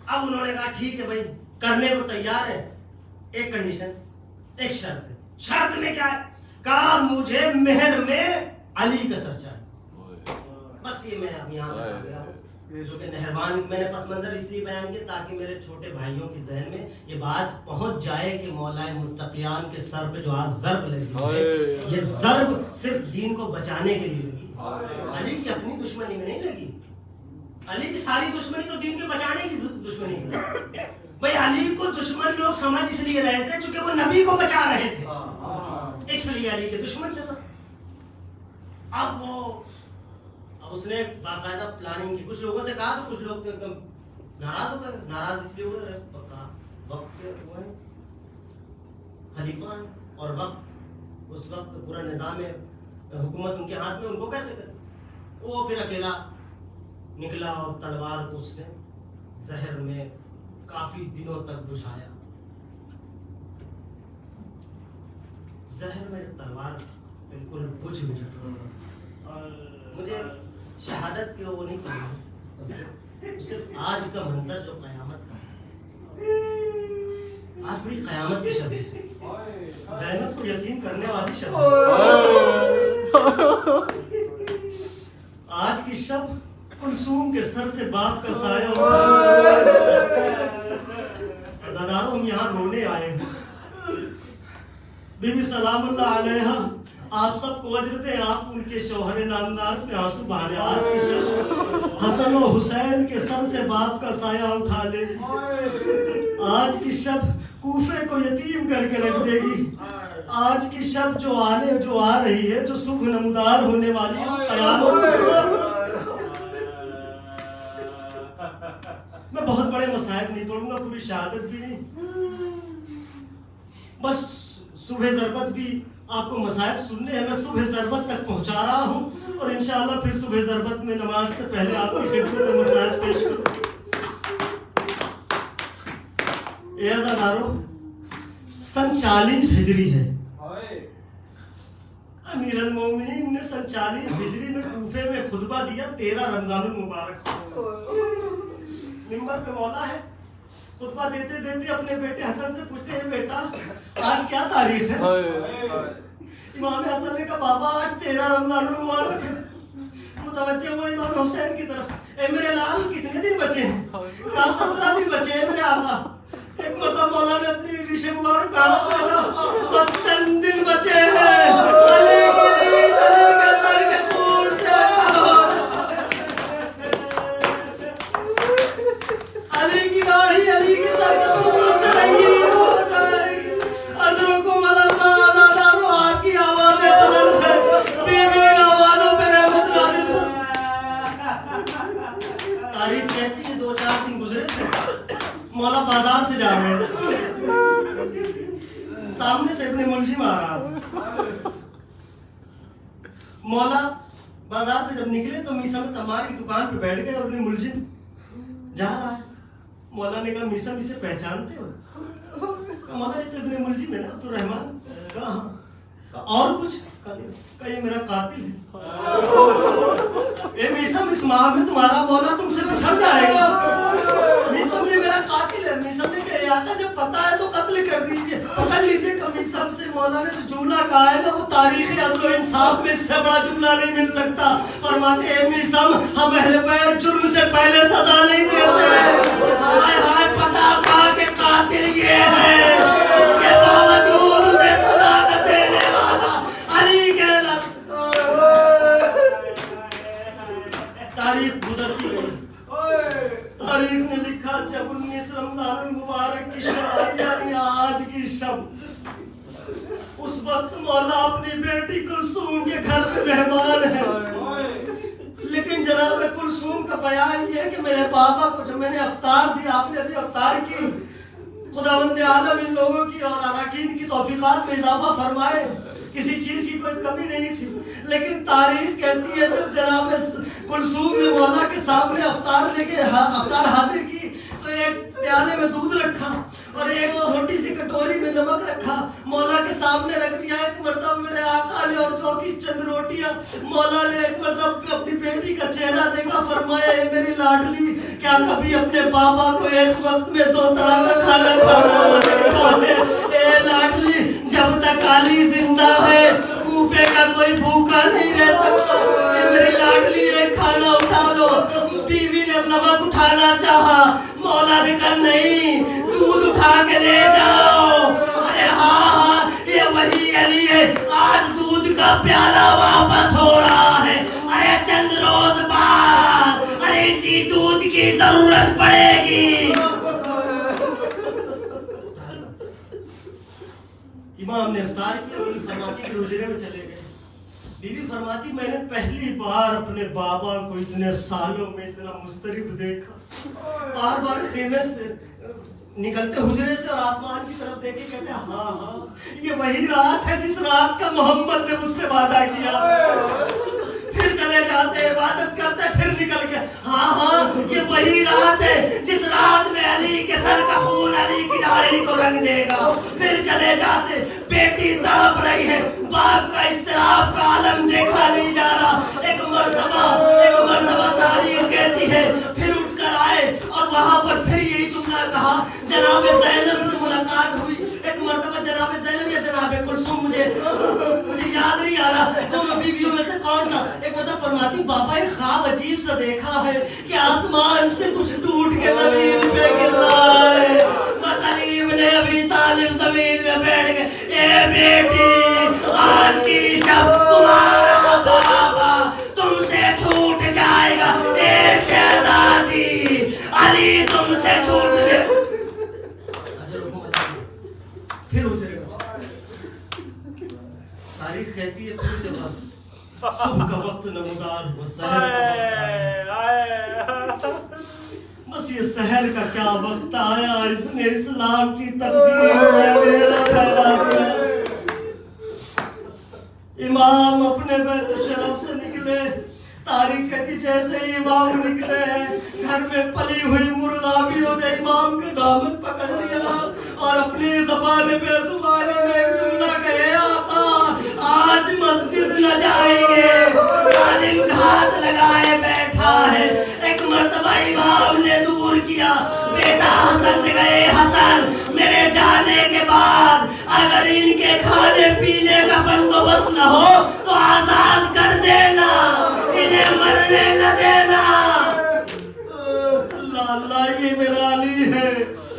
A: اب انہوں نے کہا ٹھیک ہے بھائی کرنے کو تیار ہے، ایک کنڈیشن، ایک شرط ہے. شرط میں کیا ہے؟ کہا مجھے مہر میں علی کا سر چاہیے. بس یہ میں اب یہاں بتا گیا ہوں، جو کہ نہروان میں نے پس منظر اس لیے بیان کیا تاکہ میرے چھوٹے بھائیوں کے ذہن میں یہ بات پہنچ جائے کہ مولا متقیان کے سر پہ جو آج ضرب لگی ہے، یہ ضرب صرف دین کو بچانے کے لیے لگی. علی کی اپنی دشمنی میں نہیں لگی، علی کی ساری دشمنی تو دین کے بچانے کی دشمنی ہے. بھائی علی کو دشمن لوگ سمجھ اس لیے رہے تھے چونکہ وہ نبی کو بچا رہے تھے، اس لیے علی کے دشمن تھے. اب اس نے باقاعدہ پلاننگ کی، کچھ لوگوں سے کہا تو کچھ لوگ ناراض ہو گئے. ناراض اس لیے ہوئے وقت کے وہ ہیں خلیفہ ہیں، اور وقت اس وقت پورا نظام حکومت ان کے ہاتھ میں، ان کو کیسے کریں. وہ پھر اکیلا نکلا اور تلوار کو اس نے زہر میں کافی دنوں تک بجھایا. زہر میں تلوار بالکل بجھ گئی. مجھے شہادت کے وہ نہیں کرنا، صرف آج کا منظر جو قیامت کا، آج بڑی قیامت کی شب ہے. زینب کو یتیم کرنے والی شب آج کی شب. کلثوم کے سر سے باپ کا سایہ، عزاداروں ہم یہاں رونے آئے ہیں. بی بی سلام اللہ علیہا آپ سب کو اجر دیں، آپ ان کے شوہر نامدار پہ آنسو بہانے. آج کی شب حسن و حسین کے سر سے باپ کا سایہ اٹھا لے. آج کی شب کوفے کو یتیم کر کے رکھ دے گی. آج کی شب جو آ رہی ہے، جو صبح نمودار ہونے والی ہے، قیامت. میں بہت بڑے مصائب نہیں پڑھوں گا، کوئی شہادت بھی نہیں، بس صبح ضربت بھی آپ کو مصائب سننے ہیں. میں صبح ضربت تک پہنچا رہا ہوں اور انشاءاللہ پھر صبح ضربت میں نماز سے پہلے آپ کی خدمت میں مصائب پیش کروں. اے عزادارو، سن 40 ہجری ہے. امیر المومنین نے سن 40 ہجری میں کوفے میں خطبہ دیا. 13 رمضان المبارک منبر پہ مولا ہے، خطبہ دیتے دیتے اپنے بیٹے حسن سے پوچھتے ہیں بیٹا آج کیا تاریخ ہے؟ امام حسن نے کہا بابا آج 13 رمضان المبارک ہے. متوجہ ہوا امام حسین کی طرف، اے میرے لال کتنے دن بچے ہیں؟ کہا 17 دن بچے ہیں میرے آقا. ایک مرتبہ مولا نے اپنی ریش مبارک پہنا، بس چند دن بچے ہیں. علی کی ریش علی کے سر کے خون سے علی کی داڑھی علی کے سر کے خون سے رنگین ہو جائے گی. اجرکم اللہ عزادارو، آپ کی آوازیں بلند ہیں، بیوی نوازوں پہ رحمت نازل ہو. تاریخ کہتی ہے 2-4 دن گزرے تھے، مولا بازار سے جا رہے ہیں، سامنے سے ابن ملجم آ رہا تھا. مولا بازار سے جب نکلے تو میسم تمار کی دکان پہ بیٹھ گئے اور ابن ملجم جا رہا ہے. مولا نے کہا میسم اسے پہچانتے ہو؟ کہا مولا یہ تو ابن ملجم ہے نا، عبد الرحمن. کہا ہاں. کہا اور کچھ؟ کہا یہ میرا قاتل ہے. اے میسم اس ماہ میں تمہارا مولا تم سے بچھڑ جائے گا. میسم یہ میرا قاتل ہے. میسم نے کہا آقا جب پتا ہے تو قتل کر دیجئے. پکڑ لیجئے. میسم سے مولا نے جو جملہ کہا ہے نا وہ تاریخ عدل و انصاف میں اس سے بڑا جملہ نہیں مل سکتا. فرماتے ہیں میسم ہم اہل بیت جرم سے پہلے سزا نہیں دیتے. ہائے ہائے پتا تھا کہ قاتل یہ ہے، اس کے باوجود اسے سزا نہ دینے والا علی کے لفظ. تاریخ گزرتی گئی. تاریخ نے لکھا جب 19 رمضان المبارک کی شب، یعنی آج کی شب، اس وقت مولا اپنی بیٹی کو کلثوم کے گھر میں مہمان ہیں، لیکن جناب کلثوم کا بیان یہ ہے کہ میرے بابا کو جب میں نے افطار دی، آپ نے ابھی افطار کی، خداوند عالم ان لوگوں کی اور اراکین کی توفیقات میں اضافہ فرمائے، کسی چیز کی کوئی کمی نہیں تھی، لیکن تاریخ کہتی ہے جب جناب کلثوم نے مولا کے سامنے افطار لے کے افطار حاضر کی تو ایک پیالے میں دودھ رکھا اور ایک چھوٹی سی کٹوری میں نمک رکھا، مولا کے سامنے رکھ دیا۔ ایک مرتبہ میرے آقا نے اور جو کی چند روٹیاں، مولا نے ایک مرتبہ اپنی بیٹی کا چہرہ دیکھا، فرمایا اے میری لاڈلی، کیا کبھی اپنے بابا کو ایک وقت میں 2 طرح کا کھانا کھانا دیکھا ہے؟ اے لاڈلی، جب تک علی زندہ ہے کوفے کا کوئی بھوکا نہیں رہ سکتا۔ اے میری لاڈلی ایک کھانا اٹھا لو۔ بیوی نے نمک اٹھانا چاہا، مولا نے کہا نہیں، دودھ اٹھا کے لے جاؤ۔ ارے ہاں یہ وہی علی ہے، آج دودھ کا پیالہ واپس ہو رہا ہے۔ ارے چند روز بعد ارے اسی دودھ کی ضرورت پڑے گی۔ امام نے افطار کیا، بیوی فرماتی کہ حجرے میں چلے گئے۔ بیوی فرماتی میں نے پہلی بار اپنے بابا کو اتنے سالوں میں اتنا مضطرب دیکھا۔ بار بار خیمے سے نکلتے حجرے سے اور آسمان کی طرف دیکھے، کہتے ہیں ہاں ہاں یہ وہی رات ہے جس رات کا محمد نے مجھ سے وعدہ کیا۔ پھر چلے جاتے، عبادت کرتے، پھر نکل کے ہاں ہاں یہ وہی رات ہے جس رات میں علی کے سر کا خون علی کی داڑھی کو رنگ دے گا۔ پھر چلے جاتے، بیٹی تڑپ رہی ہے، باپ کا اضطراب کا عالم دیکھا نہیں جا رہا۔ ایک مرتبہ تاریخ کہتی ہے پھر اٹھ کر آئے اور وہاں پر پھر یہی جملہ کہا۔ جناب زینب سے ملاقات ہوئی، ایک مرتبہ جناب زینب یا جناب کلثوم، مجھے یاد نہیں آ رہا دونوں بیویوں میں سے کون تھا، ایک مرتبہ فرماتی بابا ایک خواب عجیب سا دیکھا ہے کہ آسمان سے کچھ ٹوٹ کے زمین پہ گر رہا ہے۔ علی ابن ابی طالب زمین میں بیٹھ گئے، اے بیٹی آج کی شب تمہارا بابا تم سے چھوٹ جائے گا، اے شہزادی علی تم سے چھوٹ گئے۔ پھر حجرے میں تاریخ کہتی ہے پھر جب صبح کا وقت نمودار ہوا، سحر کا وقت، بس یہ سحر کا کیا وقت آیا، اس نے اسلام کی تقدیر میں اندھیرا پھیلا دیا۔ امام اپنے بیت الشرف سے نکلے، تاریخ کہتی جیسے ہی امام نکلے ہیں گھر میں پلی ہوئی مرغابیوں نے امام کے دامن پکڑ لیا اور اپنی زبان بے زبانی میں ایک جملہ کہے آقا آج مسجد نہ جائیں گے، ظالم گھات لگائے بیٹھا ہے۔ ایک مرتبہ امام نے دور کیا، بیٹا حسن سے گئے، حسن میرے جانے کے بعد اگر ان کے کھانے پینے کا بندوبست نہ ہو تو آزاد کر دینا، انہیں مرنے نہ دینا۔ اللہ اللہ یہ میرا علی ہے۔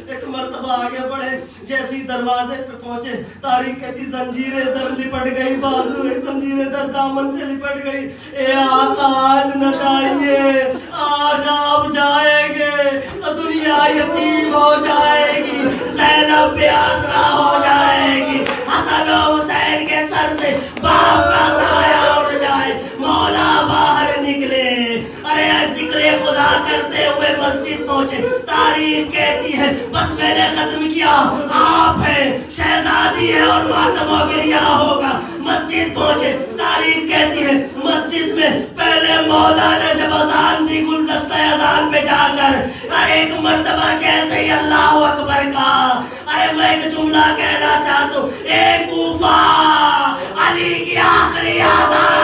A: ایک مرتبہ آگے بڑھے، جیسی دروازے پہ پہنچے تاریخ کہتی زنجیریں در لپٹ گئی، بازو زنجیریں در دامن سے لپٹ گئی۔ اے آقا آج نہ جائیے، آج آپ جائیں گے تو دنیا یتیم ہو جائے گی، زینب بے آسرا ہو جائے گی، حسن و حسین کے سر سے باپ کا سایہ اڑ جائے۔ مولا باہر نکلے، ارے ذکر خدا کرتے ہوئے مسجد پہنچے۔ تاریخ کہتی ہے بس میں نے ختم کیا، آپ ہیں، شہزادی ہے اور ماتم و گریہ ہوگا۔ مسجد پہنچے، تاریخ کہتی ہے مسجد میں پہلے مولا نے جب اذان دی گلدستہ اذان پہ جا کر ایک مرتبہ جیسے ہی اللہ اکبر کہا، ارے میں ایک جملہ کہنا چاہتا ہوں، اے کوفہ علی کی آخری اذان